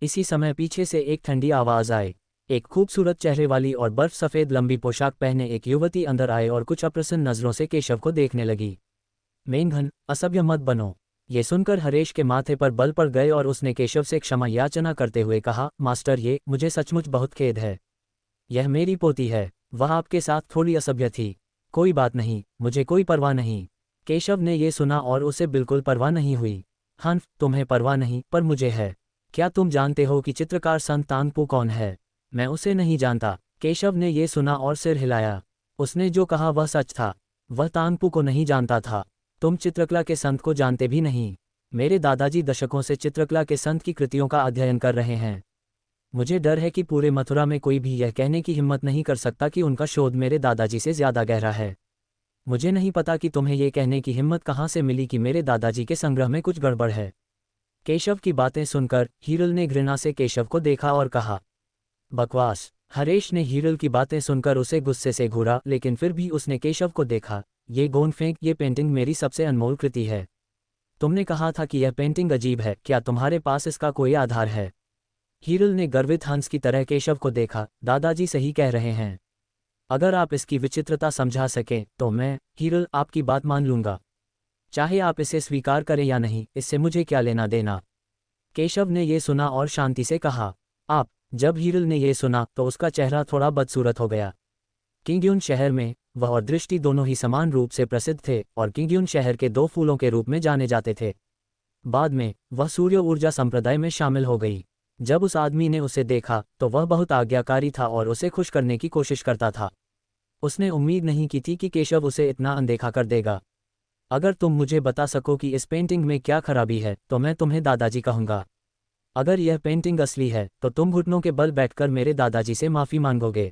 इसी समय पीछे से एक ठंडी आवाज आई। एक खूबसूरत चेहरे वाली और बर्फ सफ़ेद लंबी पोशाक पहने एक युवती अंदर आए और कुछ अप्रसन्न नजरों से केशव को देखने लगी। मेंघन, असभ्य मत बनो। ये सुनकर हरेश के माथे पर बल पड़ गए और उसने केशव से क्षमा याचना करते हुए कहा, मास्टर, मुझे सचमुच बहुत खेद है। यह मेरी पोती है। वह आपके साथ थोड़ी असभ्य थी। कोई बात नहीं, मुझे कोई परवाह नहीं। केशव ने ये सुना और उसे बिल्कुल परवाह नहीं हुई। तुम्हें परवाह नहीं, पर मुझे है। क्या तुम जानते हो कि चित्रकार संत तांगपू कौन है? मैं उसे नहीं जानता। केशव ने ये सुना और सिर हिलाया। उसने जो कहा वह सच था। वह तांगपू को नहीं जानता था। तुम चित्रकला के संत को जानते भी नहीं। मेरे दादाजी दशकों से चित्रकला के संत की कृतियों का अध्ययन कर रहे हैं। मुझे डर है कि पूरे मथुरा में कोई भी यह कहने की हिम्मत नहीं कर सकता कि उनका शोध मेरे दादाजी से ज्यादा गहरा है। मुझे नहीं पता कि तुम्हें यह कहने की हिम्मत कहाँ से मिली कि मेरे दादाजी के संग्रह में कुछ गड़बड़ है। केशव की बातें सुनकर हीरल ने घृणा से केशव को देखा और कहा, बकवास। हरेश ने हीरल की बातें सुनकर उसे गुस्से से घूरा, लेकिन फिर भी उसने केशव को देखा। ये गोंद फेंक, ये पेंटिंग मेरी सबसे अनमोल कृति है। तुमने कहा था कि यह पेंटिंग अजीब है, क्या तुम्हारे पास इसका कोई आधार है? हीरल ने गर्वित हंस की तरह केशव को देखा। दादाजी सही कह रहे हैं। अगर आप इसकी विचित्रता समझा सकें तो मैं, हीरल, आपकी बात मान लूंगा। चाहे आप इसे स्वीकार करें या नहीं, इससे मुझे क्या लेना देना। केशव ने ये सुना और शांति से कहा। आप। जब हीरल ने ये सुना तो उसका चेहरा थोड़ा बदसूरत हो गया। किंग्यून शहर में वह और दृष्टि दोनों ही समान रूप से प्रसिद्ध थे और किंग्यून शहर के दो फूलों के रूप में जाने जाते थे। बाद में वह सूर्य ऊर्जा संप्रदाय में शामिल हो गई। जब उस आदमी ने उसे देखा तो वह बहुत आज्ञाकारी था और उसे खुश करने की कोशिश करता था। उसने उम्मीद नहीं की थी कि केशव उसे इतना अनदेखा कर देगा। अगर तुम मुझे बता सको कि इस पेंटिंग में क्या खराबी है तो मैं तुम्हें दादाजी कहूँगा। अगर यह पेंटिंग असली है तो तुम घुटनों के बल बैठकर मेरे दादाजी से माफ़ी मांगोगे।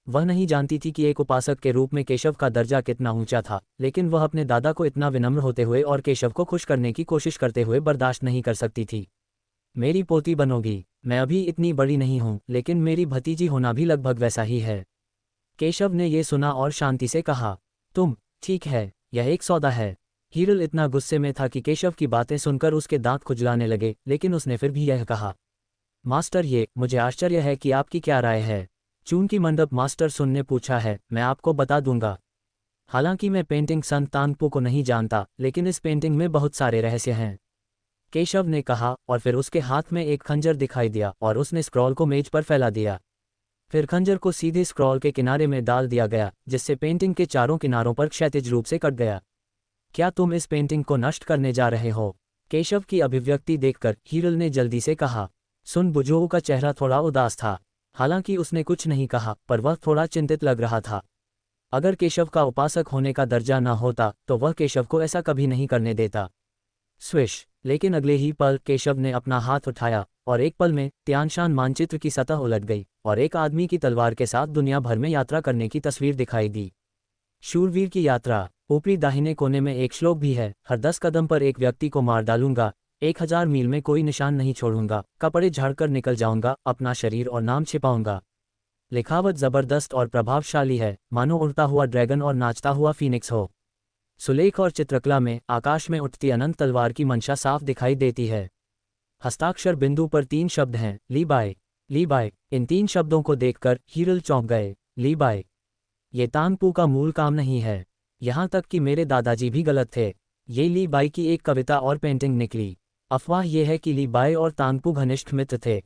वह नहीं जानती थी कि एक उपासक के रूप में केशव का दर्जा कितना ऊंचा था, लेकिन वह अपने दादा को इतना विनम्र होते हुए और केशव को खुश करने की कोशिश करते हुए बर्दाश्त नहीं कर सकती थी। मेरी पोती बनोगी। मैं अभी इतनी बड़ी नहीं हूँ, लेकिन मेरी भतीजी होना भी लगभग वैसा ही है। केशव ने ये सुना और शांति से कहा। तुम। ठीक है, यह एक सौदा है। हीरल इतना गुस्से में था कि केशव की बातें सुनकर उसके दांत खुजलाने लगे, लेकिन उसने फिर भी यह कहा। मास्टर, मुझे आश्चर्य है कि आपकी क्या राय है। चून की मंडप मास्टर सुन ने पूछा है। मैं आपको बता दूंगा। हालांकि मैं पेंटिंग संत तानपू को नहीं जानता, लेकिन इस पेंटिंग में बहुत सारे रहस्य हैं, केशव ने कहा, और फिर उसके हाथ में एक खंजर दिखाई दिया और उसने स्क्रॉल को मेज पर फैला दिया। फिर खंजर को सीधे स्क्रॉल के किनारे में डाल दिया गया, जिससे पेंटिंग के चारों किनारों पर क्षैतिज रूप से कट गया। क्या तुम इस पेंटिंग को नष्ट करने जा रहे हो? केशव की अभिव्यक्ति देखकर हीरल ने जल्दी से कहा। सुन बुझोऊ का चेहरा थोड़ा उदास था। हालांकि उसने कुछ नहीं कहा, पर वह थोड़ा चिंतित लग रहा था। अगर केशव का उपासक होने का दर्जा न होता तो वह केशव को ऐसा कभी नहीं करने देता। स्विश। लेकिन अगले ही पल केशव ने अपना हाथ उठाया और एक पल में त्यानशान मानचित्र की सतह उलट गई और एक आदमी की तलवार के साथ दुनिया भर में यात्रा करने की तस्वीर दिखाई दी। शूरवीर की यात्रा। ऊपरी दाहिने कोने में एक श्लोक भी है। हर 10 कदम पर एक व्यक्ति को मार डालूंगा, 1000 मील में कोई निशान नहीं छोड़ूंगा, कपड़े झाड़कर निकल जाऊंगा, अपना शरीर और नाम छिपाऊंगा। लिखावट जबरदस्त और प्रभावशाली है, मानो उड़ता हुआ ड्रैगन और नाचता हुआ फीनिक्स हो। सुलेख और चित्रकला में आकाश में उठती अनंत तलवार की मंशा साफ दिखाई देती है। हस्ताक्षर बिंदु पर 3 शब्द हैं, ली बाय। ली बाय। इन 3 शब्दों को देखकर हीरल चौंक गए। ली बाय। ये तानपू का मूल काम नहीं है। यहाँ तक कि मेरे दादाजी भी गलत थे। ये ली बाई की एक कविता और पेंटिंग निकली। अफवाह यह है कि ली बाई और तानपू घनिष्ठ मित्र थे।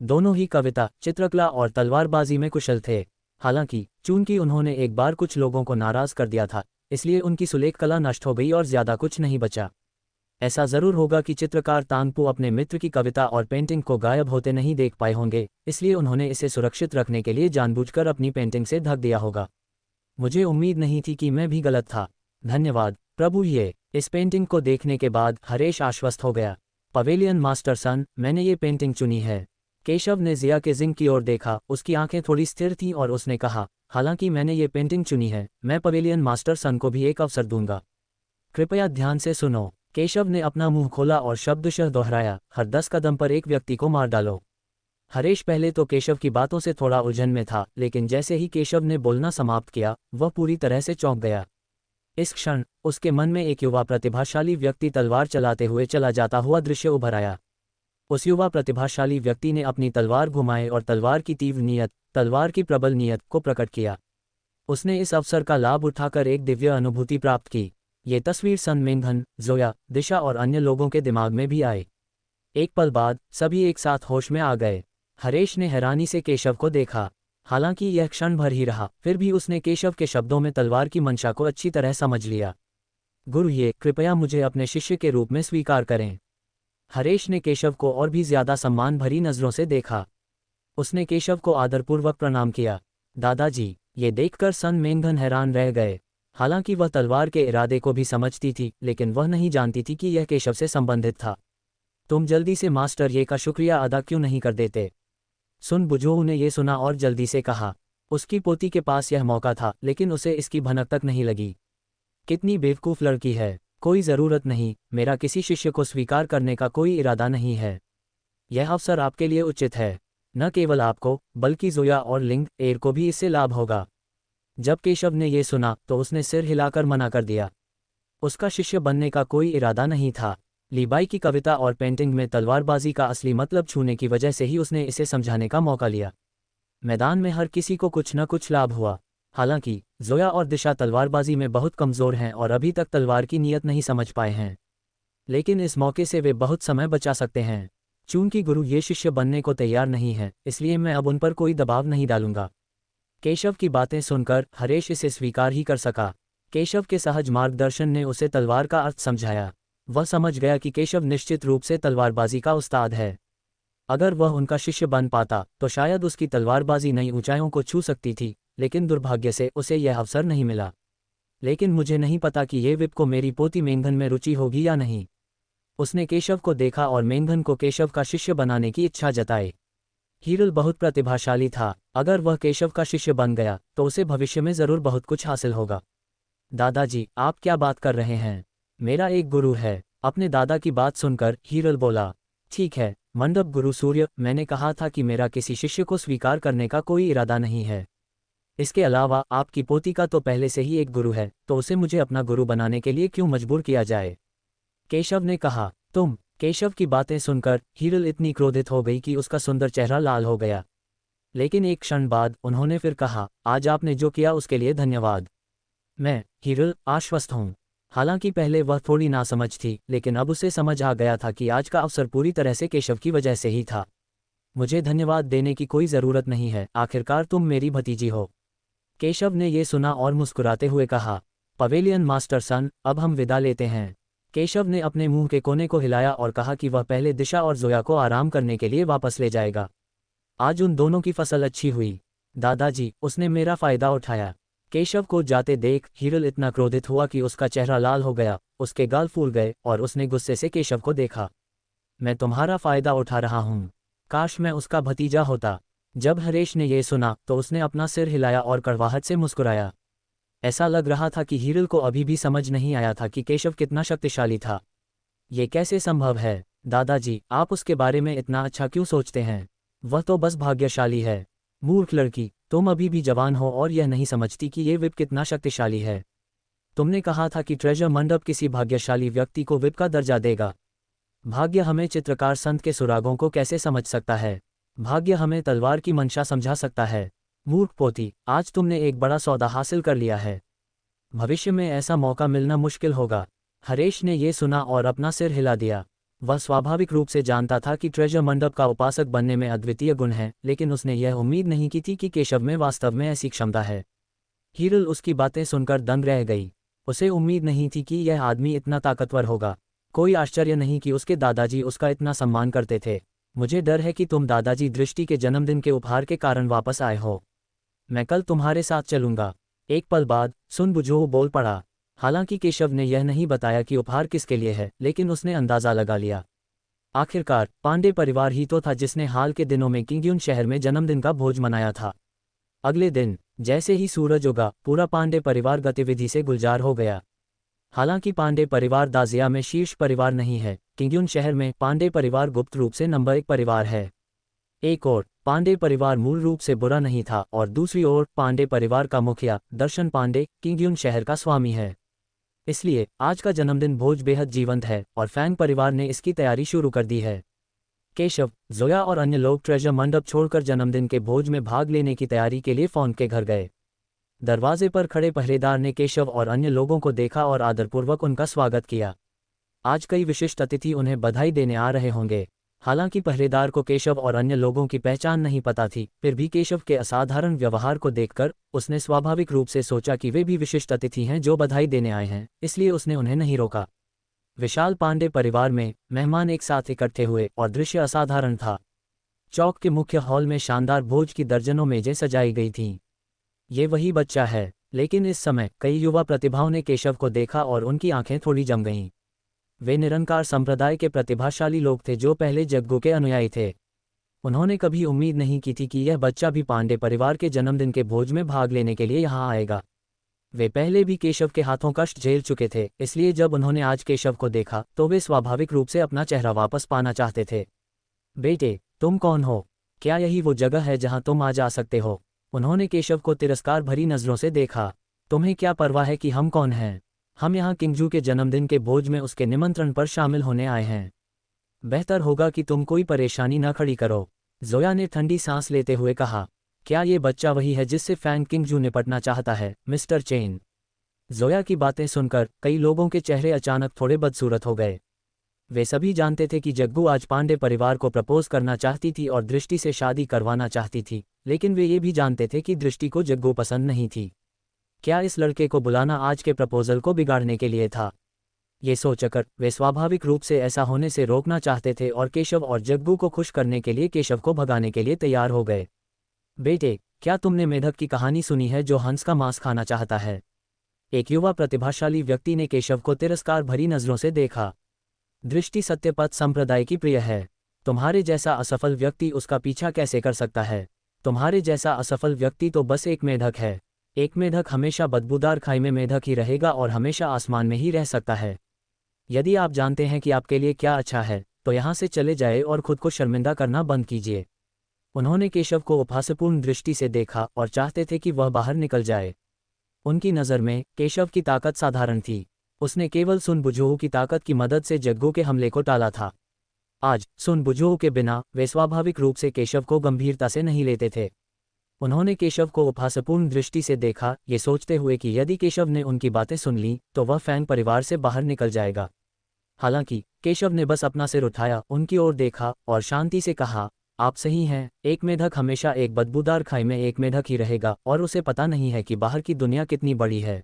दोनों ही कविता, चित्रकला और तलवारबाजी में कुशल थे। हालांकि चूंकि उन्होंने एक बार कुछ लोगों को नाराज कर दिया था, इसलिए उनकी सुलेख कला नष्ट हो गई और ज्यादा कुछ नहीं बचा। ऐसा जरूर होगा कि चित्रकार तानपू अपने मित्र की कविता और पेंटिंग को गायब होते नहीं देख पाए होंगे, इसलिए उन्होंने इसे सुरक्षित रखने के लिए जानबूझकर अपनी पेंटिंग से ढक दिया होगा। मुझे उम्मीद नहीं थी कि मैं भी गलत था। धन्यवाद प्रभु। इस पेंटिंग को देखने के बाद हरेश आश्वस्त हो गया। पवेलियन मास्टर सन, मैंने ये पेंटिंग चुनी है। केशव ने जिया के जिंग की ओर देखा। उसकी आंखें थोड़ी स्थिर थीं और उसने कहा, हालांकि मैंने ये पेंटिंग चुनी है, मैं पवेलियन मास्टर सन को भी एक अवसर दूंगा। कृपया ध्यान से सुनो। केशव ने अपना मुंह खोला और शब्दशः दोहराया, हर 10 कदम पर एक व्यक्ति को मार डालो। हरेश पहले तो केशव की बातों से थोड़ा उलझन में था, लेकिन जैसे ही केशव ने बोलना समाप्त किया, वह पूरी तरह से चौंक गया। इस क्षण उसके मन में एक युवा प्रतिभाशाली व्यक्ति तलवार चलाते हुए चला जाता हुआ दृश्य उभर आया। उस युवा प्रतिभाशाली व्यक्ति ने अपनी तलवार घुमाए और तलवार की तीव्र नियत, तलवार की प्रबल नियत को प्रकट किया। उसने इस अवसर का लाभ उठाकर एक दिव्य अनुभूति प्राप्त की। ये तस्वीर सन मेंघन, जोया, दिशा और अन्य लोगों के दिमाग में भी आई। एक पल बाद सभी एक साथ होश में आ गए। हरेश ने हैरानी से केशव को देखा। हालांकि यह क्षण भर ही रहा, फिर भी उसने केशव के शब्दों में तलवार की मंशा को अच्छी तरह समझ लिया। गुरु, कृपया मुझे अपने शिष्य के रूप में स्वीकार करें। हरेश ने केशव को और भी ज्यादा सम्मान भरी नजरों से देखा। उसने केशव को आदरपूर्वक प्रणाम किया। दादाजी। ये देखकर सन मेंघन हैरान रह गए। हालांकि वह तलवार के इरादे को भी समझती थी, लेकिन वह नहीं जानती थी कि यह केशव से संबंधित था। तुम जल्दी से मास्टर ये का शुक्रिया अदा क्यों नहीं कर देते? सुन बुझोऊ ने यह सुना और जल्दी से कहा। उसकी पोती के पास यह मौका था, लेकिन उसे इसकी भनक तक नहीं लगी। कितनी बेवकूफ़ लड़की है। कोई ज़रूरत नहीं, मेरा किसी शिष्य को स्वीकार करने का कोई इरादा नहीं है। यह अवसर आपके लिए उचित है। न केवल आपको, बल्कि जोया और लिंग एर को भी इससे लाभ होगा। जब केशव ने यह सुना तो उसने सिर हिलाकर मना कर दिया। उसका शिष्य बनने का कोई इरादा नहीं था। लीबाई की कविता और पेंटिंग में तलवारबाजी का असली मतलब छूने की वजह से ही उसने इसे समझाने का मौका लिया। मैदान में हर किसी को कुछ न कुछ लाभ हुआ। हालांकि जोया और दिशा तलवारबाजी में बहुत कमज़ोर हैं और अभी तक तलवार की नीयत नहीं समझ पाए हैं, लेकिन इस मौके से वे बहुत समय बचा सकते हैं। चूंकि गुरु ये शिष्य बनने को तैयार नहीं है, इसलिए मैं अब उन पर कोई दबाव नहीं डालूंगा। केशव की बातें सुनकर हरेश इसे स्वीकार ही कर सका। केशव के सहज मार्गदर्शन ने उसे तलवार का अर्थ समझाया। वह समझ गया कि केशव निश्चित रूप से तलवारबाजी का उस्ताद है। अगर वह उनका शिष्य बन पाता तो शायद उसकी तलवारबाजी नई ऊंचाइयों को छू सकती थी, लेकिन दुर्भाग्य से उसे यह अवसर नहीं मिला। लेकिन मुझे नहीं पता कि ये विप को मेरी पोती मेंघन में रुचि होगी या नहीं। उसने केशव को देखा और मेंघन को केशव का शिष्य बनाने की इच्छा जताई। हीरल बहुत प्रतिभाशाली था, अगर वह केशव का शिष्य बन गया तो उसे भविष्य में जरूर बहुत कुछ हासिल होगा। दादाजी, आप क्या बात कर रहे हैं? मेरा एक गुरु है। अपने दादा की बात सुनकर हीरल बोला। ठीक है मंडप गुरु सूर्य, मैंने कहा था कि मेरा किसी शिष्य को स्वीकार करने का कोई इरादा नहीं है। इसके अलावा आपकी पोती का तो पहले से ही एक गुरु है, तो उसे मुझे अपना गुरु बनाने के लिए क्यों मजबूर किया जाए? केशव ने कहा। तुम? केशव की बातें सुनकर हीरल इतनी क्रोधित हो गई कि उसका सुंदर चेहरा लाल हो गया। लेकिन एक क्षण बाद उन्होंने फिर कहा, आज आपने जो किया उसके लिए धन्यवाद। मैं, हीरल, आश्वस्त हूँ। हालांकि पहले वह थोड़ी नासमझ थी, लेकिन अब उसे समझ आ गया था कि आज का अवसर पूरी तरह से केशव की वजह से ही था। मुझे धन्यवाद देने की कोई ज़रूरत नहीं है, आखिरकार तुम मेरी भतीजी हो। केशव ने ये सुना और मुस्कुराते हुए कहा, पवेलियन मास्टर सन, अब हम विदा लेते हैं। केशव ने अपने मुंह के कोने को हिलाया और कहा कि वह पहले दिशा और जोया को आराम करने के लिए वापस ले जाएगा। आज उन दोनों की फसल अच्छी हुई। दादाजी, उसने मेरा फ़ायदा उठाया। केशव को जाते देख हीरल इतना क्रोधित हुआ कि उसका चेहरा लाल हो गया, उसके गाल फूल गए और उसने गुस्से से केशव को देखा। मैं तुम्हारा फ़ायदा उठा रहा हूँ? काश मैं उसका भतीजा होता। जब हरेश ने यह सुना तो उसने अपना सिर हिलाया और कड़वाहट से मुस्कुराया। ऐसा लग रहा था कि हीरल को अभी भी समझ नहीं आया था कि केशव कितना शक्तिशाली था। ये कैसे संभव है? दादाजी, आप उसके बारे में इतना अच्छा क्यों सोचते हैं? वह तो बस भाग्यशाली है। मूर्ख लड़की, तुम अभी भी जवान हो और यह नहीं समझती कि ये विप कितना शक्तिशाली है। तुमने कहा था कि ट्रेजर मंडप किसी भाग्यशाली व्यक्ति को विप का दर्जा देगा। भाग्य हमें चित्रकार संत के सुरागों को कैसे समझ सकता है? भाग्य हमें तलवार की मंशा समझा सकता है। मूर्ख पोती, आज तुमने एक बड़ा सौदा हासिल कर लिया है। भविष्य में ऐसा मौका मिलना मुश्किल होगा। हरेश ने ये सुना और अपना सिर हिला दिया। वह स्वाभाविक रूप से जानता था कि ट्रेजर मंडप का उपासक बनने में अद्वितीय गुण है, लेकिन उसने यह उम्मीद नहीं की थी कि केशव में वास्तव में ऐसी क्षमता है। हीरल उसकी बातें सुनकर दंग रह गई। उसे उम्मीद नहीं थी कि यह आदमी इतना ताकतवर होगा। कोई आश्चर्य नहीं कि उसके दादाजी उसका इतना सम्मान करते थे। मुझे डर है कि तुम दादाजी दृष्टि के जन्मदिन के उपहार के कारण वापस आए हो। मैं कल तुम्हारे साथ चलूंगा। एक पल बाद सुन बुझो बोल पड़ा। हालांकि केशव ने यह नहीं बताया कि उपहार किसके लिए है, लेकिन उसने अंदाजा लगा लिया। आखिरकार पांडे परिवार ही तो था जिसने हाल के दिनों में किंग्यून शहर में जन्मदिन का भोज मनाया था। अगले दिन जैसे ही सूरज उगा, पूरा पांडे परिवार गतिविधि से गुलजार हो गया। हालांकि पांडे परिवार दाजिया में शीर्ष परिवार नहीं है, किंग्यून शहर में पांडे परिवार गुप्त रूप से नंबर 1 परिवार है। एक ओर पांडे परिवार मूल रूप से बुरा नहीं था और दूसरी ओर पांडे परिवार का मुखिया दर्शन पांडे किंग्यून शहर का स्वामी है। इसलिए आज का जन्मदिन भोज बेहद जीवंत है और फैंग परिवार ने इसकी तैयारी शुरू कर दी है। केशव, जोया और अन्य लोग ट्रेजर मंडप छोड़कर जन्मदिन के भोज में भाग लेने की तैयारी के लिए फॉन के घर गए। दरवाजे पर खड़े पहरेदार ने केशव और अन्य लोगों को देखा और आदरपूर्वक उनका स्वागत किया। आज कई विशिष्ट अतिथि उन्हें बधाई देने आ रहे होंगे। हालांकि पहरेदार को केशव और अन्य लोगों की पहचान नहीं पता थी, फिर भी केशव के असाधारण व्यवहार को देखकर उसने स्वाभाविक रूप से सोचा कि वे भी विशिष्ट अतिथि हैं जो बधाई देने आए हैं, इसलिए उसने उन्हें नहीं रोका। विशाल पांडे परिवार में मेहमान एक साथ इकट्ठे हुए और दृश्य असाधारण था। चौक के मुख्य हॉल में शानदार भोज की दर्जनों मेजें सजाई गई थीं। ये वही बच्चा है। लेकिन इस समय कई युवा प्रतिभाओं ने केशव को देखा और उनकी आंखें थोड़ी जम गईं। वे निरंकार संप्रदाय के प्रतिभाशाली लोग थे जो पहले जग्गू के अनुयायी थे। उन्होंने कभी उम्मीद नहीं की थी कि यह बच्चा भी पांडे परिवार के जन्मदिन के भोज में भाग लेने के लिए यहाँ आएगा। वे पहले भी केशव के हाथों कष्ट झेल चुके थे, इसलिए जब उन्होंने आज केशव को देखा तो वे स्वाभाविक रूप से अपना चेहरा वापस पाना चाहते थे। बेटे, तुम कौन हो? क्या यही वो जगह है जहाँ तुम आज आ सकते हो? उन्होंने केशव को तिरस्कार भरी नज़रों से देखा। तुम्हें क्या परवाह है कि हम कौन हैं? हम यहाँ किंगजू के जन्मदिन के भोज में उसके निमंत्रण पर शामिल होने आए हैं। बेहतर होगा कि तुम कोई परेशानी न खड़ी करो। जोया ने ठंडी सांस लेते हुए कहा। क्या ये बच्चा वही है जिससे फैंग किंगजू निपटना चाहता है, मिस्टर चेन? जोया की बातें सुनकर कई लोगों के चेहरे अचानक थोड़े बदसूरत हो गए। वे सभी जानते थे कि जग्गू आज पांडे परिवार को प्रपोज करना चाहती थी और दृष्टि से शादी करवाना चाहती थी, लेकिन वे ये भी जानते थे कि दृष्टि को जग्गू पसंद नहीं थी। क्या इस लड़के को बुलाना आज के प्रपोजल को बिगाड़ने के लिए था? ये सोचकर वे स्वाभाविक रूप से ऐसा होने से रोकना चाहते थे और केशव और जग्गू को खुश करने के लिए केशव को भगाने के लिए तैयार हो गए। बेटे, क्या तुमने मेढक की कहानी सुनी है जो हंस का मांस खाना चाहता है? एक युवा प्रतिभाशाली व्यक्ति ने केशव को तिरस्कार भरी नजरों से देखा। दृष्टि सत्यपथ संप्रदाय की प्रिय है। तुम्हारे जैसा असफल व्यक्ति उसका पीछा कैसे कर सकता है? तुम्हारे जैसा असफल व्यक्ति तो बस एक मेढक है। एक मेढक हमेशा बदबूदार खाई में मेढक ही रहेगा और हमेशा आसमान में ही रह सकता है। यदि आप जानते हैं कि आपके लिए क्या अच्छा है, तो यहाँ से चले जाए और खुद को शर्मिंदा करना बंद कीजिए। उन्होंने केशव को उपहासपूर्ण दृष्टि से देखा और चाहते थे कि वह बाहर निकल जाए। उनकी नज़र में केशव की ताकत साधारण थी। उसने केवल सुन-बुझोऊ की ताकत की मदद से जग्गू के हमले को टाला था। आज सुन-बुझोऊ के बिना वे स्वाभाविक रूप से केशव को गंभीरता से नहीं लेते थे। उन्होंने केशव को उपहासपूर्ण दृष्टि से देखा, ये सोचते हुए कि यदि केशव ने उनकी बातें सुन ली तो वह फैंग परिवार से बाहर निकल जाएगा। हालांकि केशव ने बस अपना सिर उठाया, उनकी ओर देखा और शांति से कहा, आप सही हैं, एक मेढक हमेशा एक बदबूदार खाई में एक मेढक ही रहेगा और उसे पता नहीं है कि बाहर की दुनिया कितनी बड़ी है।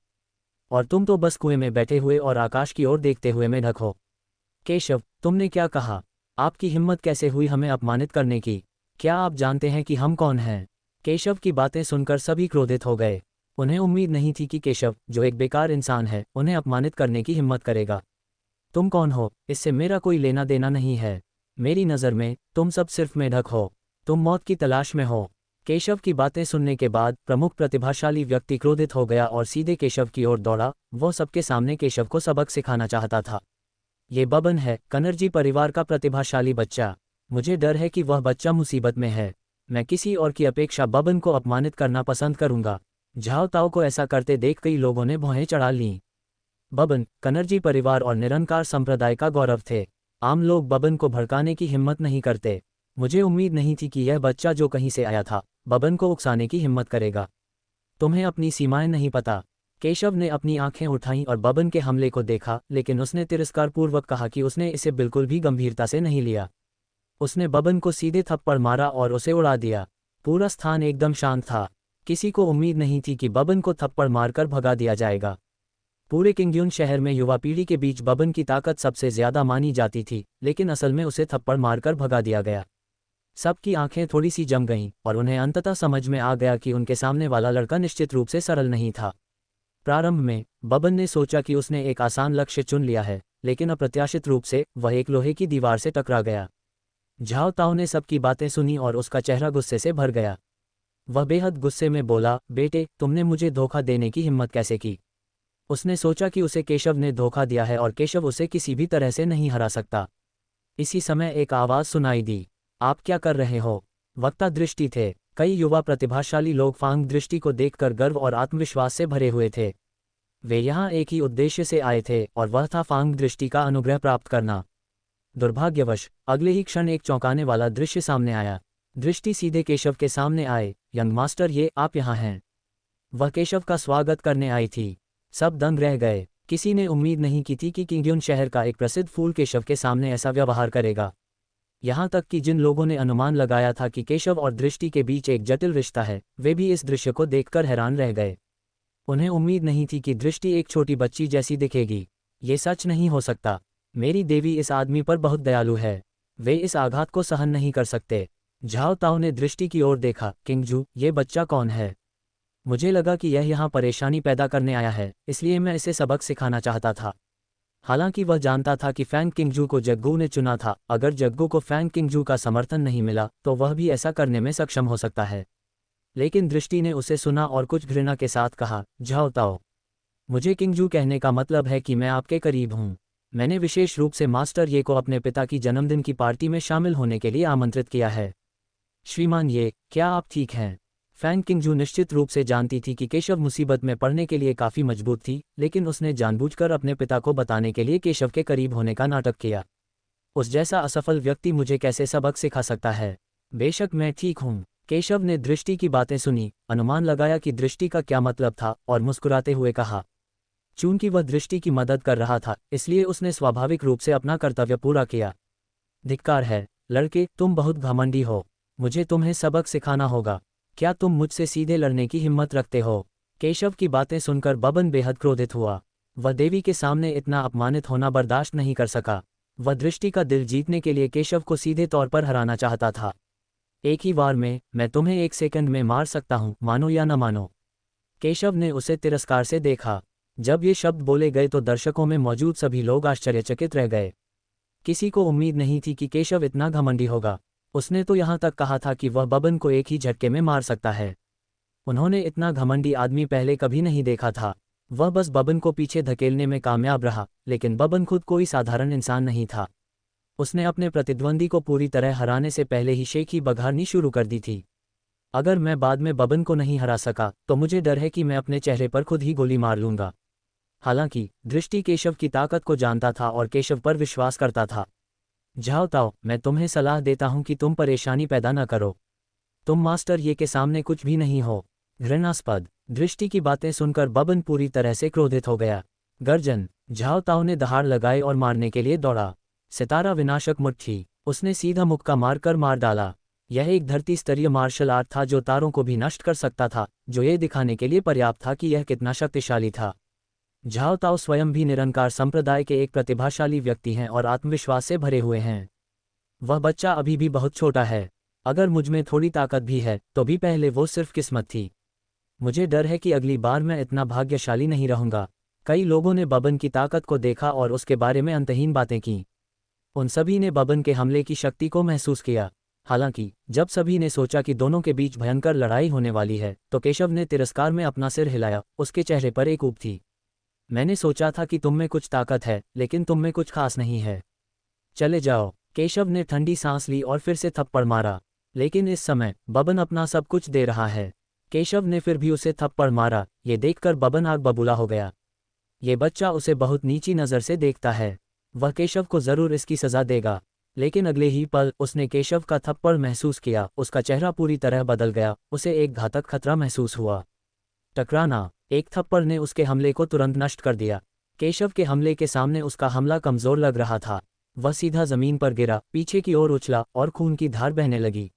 और तुम तो बस कुएं में बैठे हुए और आकाश की ओर देखते हुए मेढक हो। केशव, तुमने क्या कहा? आपकी हिम्मत कैसे हुई हमें अपमानित करने की? क्या आप जानते हैं कि हम कौन हैं? केशव की बातें सुनकर सभी क्रोधित हो गए। उन्हें उम्मीद नहीं थी कि केशव, जो एक बेकार इंसान है, उन्हें अपमानित करने की हिम्मत करेगा। तुम कौन हो, इससे मेरा कोई लेना देना नहीं है। मेरी नज़र में तुम सब सिर्फ मेढक हो। तुम मौत की तलाश में हो। केशव की बातें सुनने के बाद प्रमुख प्रतिभाशाली व्यक्ति क्रोधित हो गया और सीधे केशव की ओर दौड़ा। वो सबके सामने केशव को सबक सिखाना चाहता था। ये बबन है, कनर्जी परिवार का प्रतिभाशाली बच्चा। मुझे डर है कि वह बच्चा मुसीबत में है। मैं किसी और की अपेक्षा बबन को अपमानित करना पसंद करूंगा। झाओ ताओ को ऐसा करते देख कई लोगों ने भौहें चढ़ा लीं। बबन कनर्जी परिवार और निरंकार संप्रदाय का गौरव थे। आम लोग बबन को भड़काने की हिम्मत नहीं करते। मुझे उम्मीद नहीं थी कि यह बच्चा जो कहीं से आया था, बबन को उकसाने की हिम्मत करेगा। तुम्हें अपनी सीमाएं नहीं पता। केशव ने अपनी आंखें उठाईं और बबन के हमले को देखा, लेकिन उसने तिरस्कारपूर्वक कहा कि उसने इसे बिल्कुल भी गंभीरता से नहीं लिया। उसने बबन को सीधे थप्पड़ मारा और उसे उड़ा दिया। पूरा स्थान एकदम शांत था। किसी को उम्मीद नहीं थी कि बबन को थप्पड़ मारकर भगा दिया जाएगा। पूरे किंगयुन शहर में युवा पीढ़ी के बीच बबन की ताकत सबसे ज्यादा मानी जाती थी, लेकिन असल में उसे थप्पड़ मारकर भगा दिया गया। सबकी आंखें थोड़ी सी जम गईं और उन्हें अंततः समझ में आ गया कि उनके सामने वाला लड़का निश्चित रूप से सरल नहीं था। प्रारंभ में बबन ने सोचा कि उसने एक आसान लक्ष्य चुन लिया है, लेकिन अप्रत्याशित रूप से वह एक लोहे की दीवार से टकरा गया। झाओ ताओ ने सबकी बातें सुनी और उसका चेहरा गुस्से से भर गया। वह बेहद गुस्से में बोला, बेटे, तुमने मुझे धोखा देने की हिम्मत कैसे की? उसने सोचा कि उसे केशव ने धोखा दिया है और केशव उसे किसी भी तरह से नहीं हरा सकता। इसी समय एक आवाज़ सुनाई दी, आप क्या कर रहे हो? वक्ता दृष्टि थे। कई युवा प्रतिभाशाली लोग फांग दृष्टि को देखकर गर्व और आत्मविश्वास से भरे हुए थे। वे यहाँ एक ही उद्देश्य से आए थे और वह था फांग दृष्टि का अनुग्रह प्राप्त करना। दुर्भाग्यवश अगले ही क्षण एक चौंकाने वाला दृश्य सामने आया। दृष्टि सीधे केशव के सामने आए। यंग मास्टर, ये आप यहाँ हैं। वह केशव का स्वागत करने आई थी। सब दंग रह गए। किसी ने उम्मीद नहीं की थी कि किंगयुन शहर का एक प्रसिद्ध फूल केशव के सामने ऐसा व्यवहार करेगा। यहाँ तक कि जिन लोगों ने अनुमान लगाया था कि केशव और दृष्टि के बीच एक जटिल रिश्ता है, वे भी इस दृश्य को देखकर हैरान रह गए। उन्हें उम्मीद नहीं थी कि दृष्टि एक छोटी बच्ची जैसी दिखेगी। ये सच नहीं हो सकता। मेरी देवी इस आदमी पर बहुत दयालु है। वे इस आघात को सहन नहीं कर सकते। झाओ ताओ ने दृष्टि की ओर देखा, किंगजू, ये बच्चा कौन है? मुझे लगा कि यह यहाँ परेशानी पैदा करने आया है, इसलिए मैं इसे सबक सिखाना चाहता था। हालांकि वह जानता था कि फैंग किंगजू को जग्गू ने चुना था। अगर जग्गू को फैंग किंगजू का समर्थन नहीं मिला तो वह भी ऐसा करने में सक्षम हो सकता है। लेकिन दृष्टि ने उसे सुना और कुछ घृणा के साथ कहा, झाओ ताओ, मुझे किंगजू कहने का मतलब है कि मैं आपके करीब हूँ। मैंने विशेष रूप से मास्टर ये को अपने पिता की जन्मदिन की पार्टी में शामिल होने के लिए आमंत्रित किया है। श्रीमान ये, क्या आप ठीक हैं? फैंग किंगजू निश्चित रूप से जानती थी कि केशव मुसीबत में पड़ने के लिए काफ़ी मजबूत थी, लेकिन उसने जानबूझकर अपने पिता को बताने के लिए केशव के करीब होने का नाटक किया। उस जैसा असफल व्यक्ति मुझे कैसे सबक सिखा सकता है? बेशक मैं ठीक हूँ। केशव ने दृष्टि की बातें सुनी, अनुमान लगाया कि दृष्टि का क्या मतलब था और मुस्कुराते हुए कहा। चूंकि वह दृष्टि की मदद कर रहा था, इसलिए उसने स्वाभाविक रूप से अपना कर्तव्य पूरा किया। धिक्कार है, लड़के, तुम बहुत घमंडी हो। मुझे तुम्हें सबक सिखाना होगा। क्या तुम मुझसे सीधे लड़ने की हिम्मत रखते हो? केशव की बातें सुनकर बबन बेहद क्रोधित हुआ। वह देवी के सामने इतना अपमानित होना बर्दाश्त नहीं कर सका। वह दृष्टि का दिल जीतने के लिए केशव को सीधे तौर पर हराना चाहता था। एक ही वार में मैं तुम्हें 1 सेकंड में मार सकता हूं, मानो या न मानो। केशव ने उसे तिरस्कार से देखा। जब ये शब्द बोले गए तो दर्शकों में मौजूद सभी लोग आश्चर्यचकित रह गए। किसी को उम्मीद नहीं थी कि केशव इतना घमंडी होगा। उसने तो यहाँ तक कहा था कि वह बबन को एक ही झटके में मार सकता है। उन्होंने इतना घमंडी आदमी पहले कभी नहीं देखा था। वह बस बबन को पीछे धकेलने में कामयाब रहा, लेकिन बबन खुद कोई साधारण इंसान नहीं था। उसने अपने प्रतिद्वंदी को पूरी तरह हराने से पहले ही शेखी बघारनी शुरू कर दी थी। अगर मैं बाद में बबन को नहीं हरा सका तो मुझे डर है कि मैं अपने चेहरे पर खुद ही गोली मार लूंगा। हालांकि दृष्टि केशव की ताकत को जानता था और केशव पर विश्वास करता था। जाओ ताओ, मैं तुम्हें सलाह देता हूं कि तुम परेशानी पैदा न करो। तुम मास्टर ये के सामने कुछ भी नहीं हो। घृणास्पद। दृष्टि की बातें सुनकर बबन पूरी तरह से क्रोधित हो गया। गर्जन। झाओ ताओ ने दहाड़ लगाई और मारने के लिए दौड़ा। सितारा विनाशक मुट्ठी। उसने सीधा मुक्का मारकर मार डाला। यह एक धरती स्तरीय मार्शल आर्ट था जो तारों को भी नष्ट कर सकता था, जो ये दिखाने के लिए पर्याप्त था कि यह कितना शक्तिशाली था। झाओ ताओ स्वयं भी निरंकार संप्रदाय के एक प्रतिभाशाली व्यक्ति हैं और आत्मविश्वास से भरे हुए हैं। वह बच्चा अभी भी बहुत छोटा है। अगर मुझमें थोड़ी ताकत भी है तो भी पहले वो सिर्फ किस्मत थी। मुझे डर है कि अगली बार मैं इतना भाग्यशाली नहीं रहूंगा। कई लोगों ने बबन की ताकत को देखा और उसके बारे में अंतहीन बातें की। उन सभी ने बबन के हमले की शक्ति को महसूस किया। हालांकि जब सभी ने सोचा कि दोनों के बीच भयंकर लड़ाई होने वाली है तो केशव ने तिरस्कार में अपना सिर हिलाया। उसके चेहरे पर एक ऊब थी। मैंने सोचा था कि तुम में कुछ ताकत है, लेकिन तुम में कुछ खास नहीं है। चले जाओ। केशव ने ठंडी सांस ली और फिर से थप्पड़ मारा। लेकिन इस समय बबन अपना सब कुछ दे रहा है। केशव ने फिर भी उसे थप्पड़ मारा। ये देखकर बबन आग बबूला हो गया। ये बच्चा उसे बहुत नीची नज़र से देखता है। वह केशव को जरूर इसकी सजा देगा। लेकिन अगले ही पल उसने केशव का थप्पड़ महसूस किया। उसका चेहरा पूरी तरह बदल गया। उसे एक घातक खतरा महसूस हुआ। टकराना। एक थप्पड़ ने उसके हमले को तुरंत नष्ट कर दिया। केशव के हमले के सामने उसका हमला कमजोर लग रहा था। वह सीधा जमीन पर गिरा, पीछे की ओर उछला और खून की धार बहने लगी।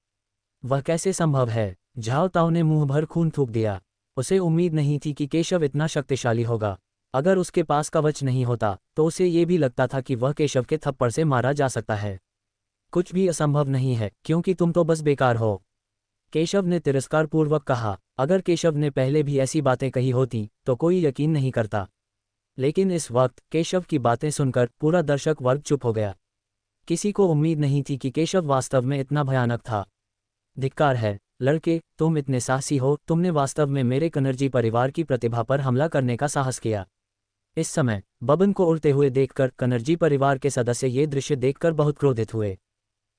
वह कैसे संभव है? झाओ ताओ ने मुंह भर खून थूक दिया। उसे उम्मीद नहीं थी कि केशव इतना शक्तिशाली होगा। अगर उसके पास कवच नहीं होता तो उसे ये भी लगता था कि वह केशव के थप्पड़ से मारा जा सकता है। कुछ भी असंभव नहीं है, क्योंकि तुम तो बस बेकार हो। केशव ने तिरस्कारपूर्वक कहा। अगर केशव ने पहले भी ऐसी बातें कही होती तो कोई यकीन नहीं करता। लेकिन इस वक्त केशव की बातें सुनकर पूरा दर्शक वर्ग चुप हो गया। किसी को उम्मीद नहीं थी कि केशव वास्तव में इतना भयानक था। धिक्कार है, लड़के, तुम इतने साहसी हो। तुमने वास्तव में मेरे कनर्जी परिवार की प्रतिभा पर हमला करने का साहस किया। इस समय बबन को उड़ते हुए देखकर कनर्जी परिवार के सदस्य ये दृश्य देखकर बहुत क्रोधित हुए।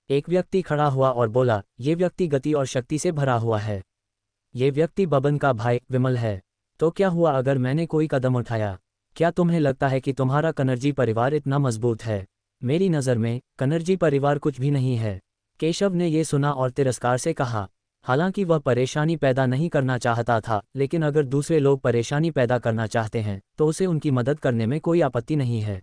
एक व्यक्ति खड़ा हुआ और बोला, ये व्यक्ति गति और शक्ति से भरा हुआ है। ये व्यक्ति बबन का भाई विमल है। तो क्या हुआ अगर मैंने कोई कदम उठाया? क्या तुम्हें लगता है कि तुम्हारा कनर्जी परिवार इतना मजबूत है? मेरी नज़र में कनर्जी परिवार कुछ भी नहीं है। केशव ने ये सुना और तिरस्कार से कहा। हालांकि वह परेशानी पैदा नहीं करना चाहता था, लेकिन अगर दूसरे लोग परेशानी पैदा करना चाहते हैं तो उसे उनकी मदद करने में कोई आपत्ति नहीं है।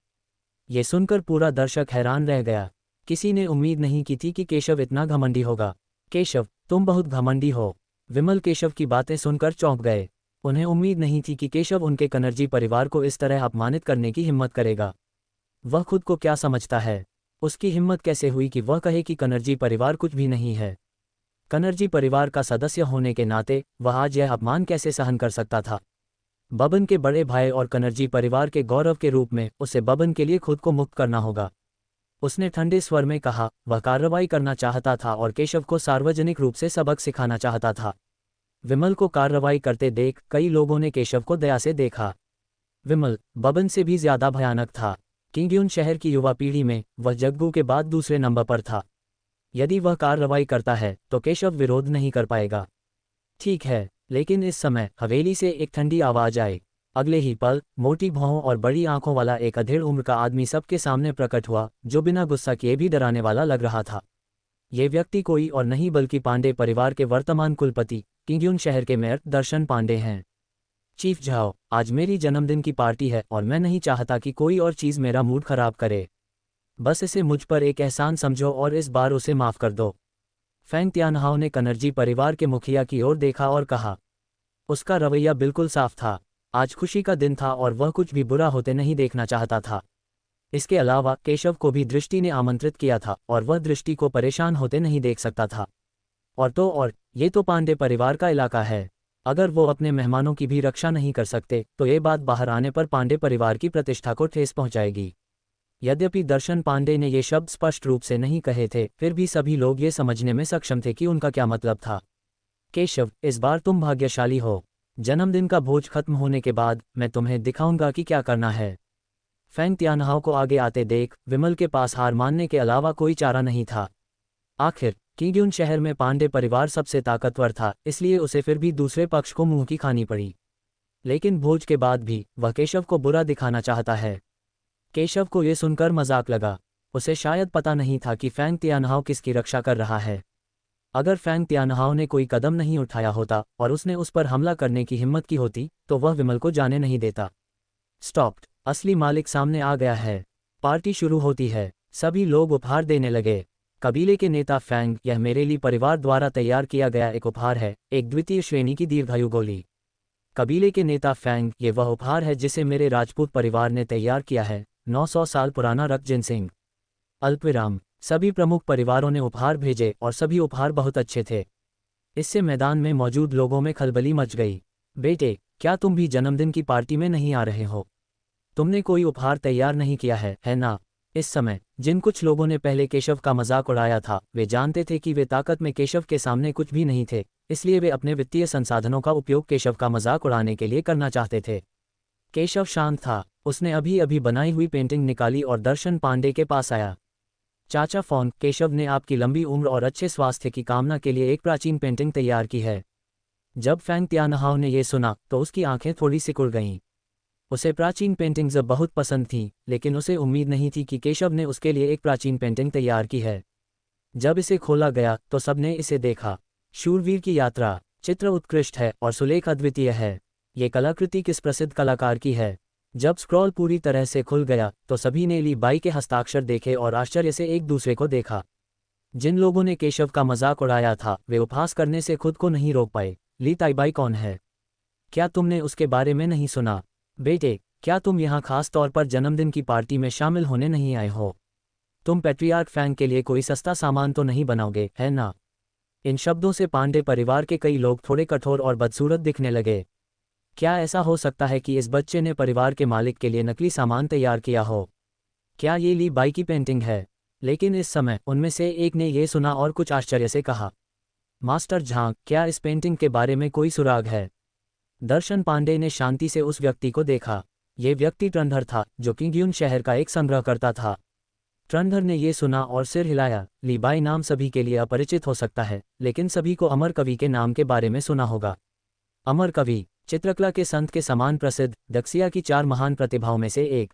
ये सुनकर पूरा दर्शक हैरान रह गया। किसी ने उम्मीद नहीं की थी कि केशव इतना घमंडी होगा। केशव, तुम बहुत घमंडी हो। विमल केशव की बातें सुनकर चौंक गए। उन्हें उम्मीद नहीं थी कि केशव उनके कनर्जी परिवार को इस तरह अपमानित करने की हिम्मत करेगा। वह खुद को क्या समझता है? उसकी हिम्मत कैसे हुई कि वह कहे कि कनर्जी परिवार कुछ भी नहीं है? कनर्जी परिवार का सदस्य होने के नाते वह आज यह अपमान कैसे सहन कर सकता था? बबन के बड़े भाई और कनर्जी परिवार के गौरव के रूप में उसे बबन के लिए खुद को मुक्त करना होगा। उसने ठंडे स्वर में कहा। वह कार्रवाई करना चाहता था और केशव को सार्वजनिक रूप से सबक सिखाना चाहता था। विमल को कार्रवाई करते देख कई लोगों ने केशव को दया से देखा। विमल बबन से भी ज्यादा भयानक था। किंग्यून शहर की युवा पीढ़ी में वह जग्गू के बाद दूसरे नंबर पर था। यदि वह कार्रवाई करता है तो केशव विरोध नहीं कर पाएगा। ठीक है, लेकिन इस समय हवेली से एक ठंडी आवाज आई। अगले ही पल मोटी भौहों और बड़ी आंखों वाला एक अधेड़ उम्र का आदमी सबके सामने प्रकट हुआ, जो बिना गुस्सा किए भी डराने वाला लग रहा था। ये व्यक्ति कोई और नहीं बल्कि पांडे परिवार के वर्तमान कुलपति किंग्यून शहर के मेयर दर्शन पांडे हैं। चीफ झाओ, आज मेरी जन्मदिन की पार्टी है और मैं नहीं चाहता कि कोई और चीज़ मेरा मूड खराब करे। बस इसे मुझ पर एक एहसान समझो और इस बार उसे माफ़ कर दो। फैंग तियानहाओ ने कनर्जी परिवार के मुखिया की ओर देखा और कहा। उसका रवैया बिल्कुल साफ था। आज खुशी का दिन था और वह कुछ भी बुरा होते नहीं देखना चाहता था। इसके अलावा केशव को भी दृष्टि ने आमंत्रित किया था और वह दृष्टि को परेशान होते नहीं देख सकता था। और ये तो पांडे परिवार का इलाका है। अगर वो अपने मेहमानों की भी रक्षा नहीं कर सकते तो ये बात बाहर आने पर पांडे परिवार की प्रतिष्ठा को ठेस पहुंचाएगी। यद्यपि दर्शन पांडे ने ये शब्द स्पष्ट रूप से नहीं कहे थे, फिर भी सभी लोग ये समझने में सक्षम थे कि उनका क्या मतलब था। केशव, इस बार तुम भाग्यशाली हो। जन्मदिन का भोज खत्म होने के बाद मैं तुम्हें दिखाऊंगा कि क्या करना है। फैंग तियानहाओ को आगे आते देख विमल के पास हार मानने के अलावा कोई चारा नहीं था। आखिर किंग्यून शहर में पांडे परिवार सबसे ताकतवर था, इसलिए उसे फिर भी दूसरे पक्ष को मुंह की खानी पड़ी। लेकिन भोज के बाद भी वह केशव को बुरा दिखाना चाहता है। केशव को यह सुनकर मजाक लगा। उसे शायद पता नहीं था कि फैंग तियानहाओ किसकी रक्षा कर रहा है। अगर फैंग तियानहाओ ने कोई कदम नहीं उठाया होता और उसने उस पर हमला करने की हिम्मत की होती तो वह विमल को जाने नहीं देता। स्टॉप्ड। असली मालिक सामने आ गया है। पार्टी शुरू होती है। सभी लोग उपहार देने लगे। कबीले के नेता फैंग, यह मेरे लिए परिवार द्वारा तैयार किया गया एक उपहार है, एक द्वितीय श्रेणी की दीर्घायु गोली। कबीले के नेता फैंग, ये वह उपहार है जिसे मेरे राजपूत परिवार ने तैयार किया है, 900 साल पुराना रक्त सिंह। अल्पविराम। सभी प्रमुख परिवारों ने उपहार भेजे और सभी उपहार बहुत अच्छे थे। इससे मैदान में मौजूद लोगों में खलबली मच गई। बेटे, क्या तुम भी जन्मदिन की पार्टी में नहीं आ रहे हो? तुमने कोई उपहार तैयार नहीं किया है ना? इस समय जिन कुछ लोगों ने पहले केशव का मजाक उड़ाया था, वे जानते थे कि वे ताकत में केशव के सामने कुछ भी नहीं थे, इसलिए वे अपने वित्तीय संसाधनों का उपयोग केशव का मजाक उड़ाने के लिए करना चाहते थे। केशव शांत था। उसने अभी अभी बनाई हुई पेंटिंग निकाली और दर्शन पांडे के पास आया। चाचा फोन, केशव ने आपकी लंबी उम्र और अच्छे स्वास्थ्य की कामना के लिए एक प्राचीन पेंटिंग तैयार की है। जब फैंग तियानहाओ ने यह सुना तो उसकी आंखें थोड़ी सिकुड़ गईं। उसे प्राचीन पेंटिंग्स बहुत पसंद थीं, लेकिन उसे उम्मीद नहीं थी कि केशव ने उसके लिए एक प्राचीन पेंटिंग तैयार की है। जब इसे खोला गया तो सबने इसे देखा। शूरवीर की यात्रा। चित्र उत्कृष्ट है और सुलेख अद्वितीय है। ये कलाकृति किस प्रसिद्ध कलाकार की है? जब स्क्रॉल पूरी तरह से खुल गया तो सभी ने ली बाई के हस्ताक्षर देखे और आश्चर्य से एक दूसरे को देखा। जिन लोगों ने केशव का मजाक उड़ाया था वे उपहास करने से खुद को नहीं रोक पाए। ली ताइबाई कौन है? क्या तुमने उसके बारे में नहीं सुना? बेटे, क्या तुम यहाँ खास तौर पर जन्मदिन की पार्टी में शामिल होने नहीं आए हो? तुम पैट्रियार्क फैंग के लिए कोई सस्ता सामान तो नहीं बनाओगे, है ना? इन शब्दों से पांडे परिवार के कई लोग थोड़े कठोर और बदसूरत दिखने लगे। क्या ऐसा हो सकता है कि इस बच्चे ने परिवार के मालिक के लिए नकली सामान तैयार किया हो? क्या ये ली बाई की पेंटिंग है? लेकिन इस समय उनमें से एक ने यह सुना और कुछ आश्चर्य से कहा, मास्टर झांग, क्या इस पेंटिंग के बारे में कोई सुराग है? दर्शन पांडे ने शांति से उस व्यक्ति को देखा। ये व्यक्ति ट्रंधर था, जो किंग्यून शहर का एक संग्रहकर्ता था। ट्रंधर ने यह सुना और सिर हिलाया। ली बाई नाम सभी के लिए अपरिचित हो सकता है, लेकिन सभी को अमर कवि के नाम के बारे में सुना होगा। अमर कवि, चित्रकला के संत के समान प्रसिद्ध, दक्षिया की 4 महान प्रतिभाओं में से एक।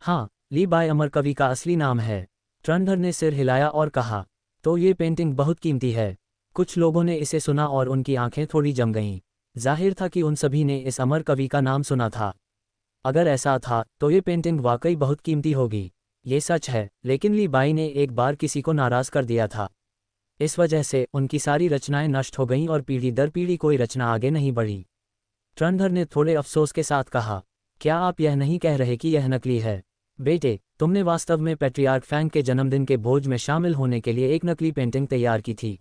हाँ, ली बाई अमर कवि का असली नाम है। ट्रंधर ने सिर हिलाया और कहा, तो ये पेंटिंग बहुत कीमती है। कुछ लोगों ने इसे सुना और उनकी आंखें थोड़ी जम गईं। जाहिर था कि उन सभी ने इस अमर कवि का नाम सुना था। अगर ऐसा था तो ये पेंटिंग वाकई बहुत कीमती होगी। ये सच है, लेकिन ली बाई ने एक बार किसी को नाराज कर दिया था। इस वजह से उनकी सारी रचनाएं नष्ट हो गईं और पीढ़ी दर पीढ़ी कोई रचना आगे नहीं बढ़ी। ट्रंधर ने थोड़े अफसोस के साथ कहा, क्या आप यह नहीं कह रहे कि यह नकली है? बेटे, तुमने वास्तव में पैट्रियार्क फैंग के जन्मदिन के भोज में शामिल होने के लिए एक नकली पेंटिंग तैयार की थी।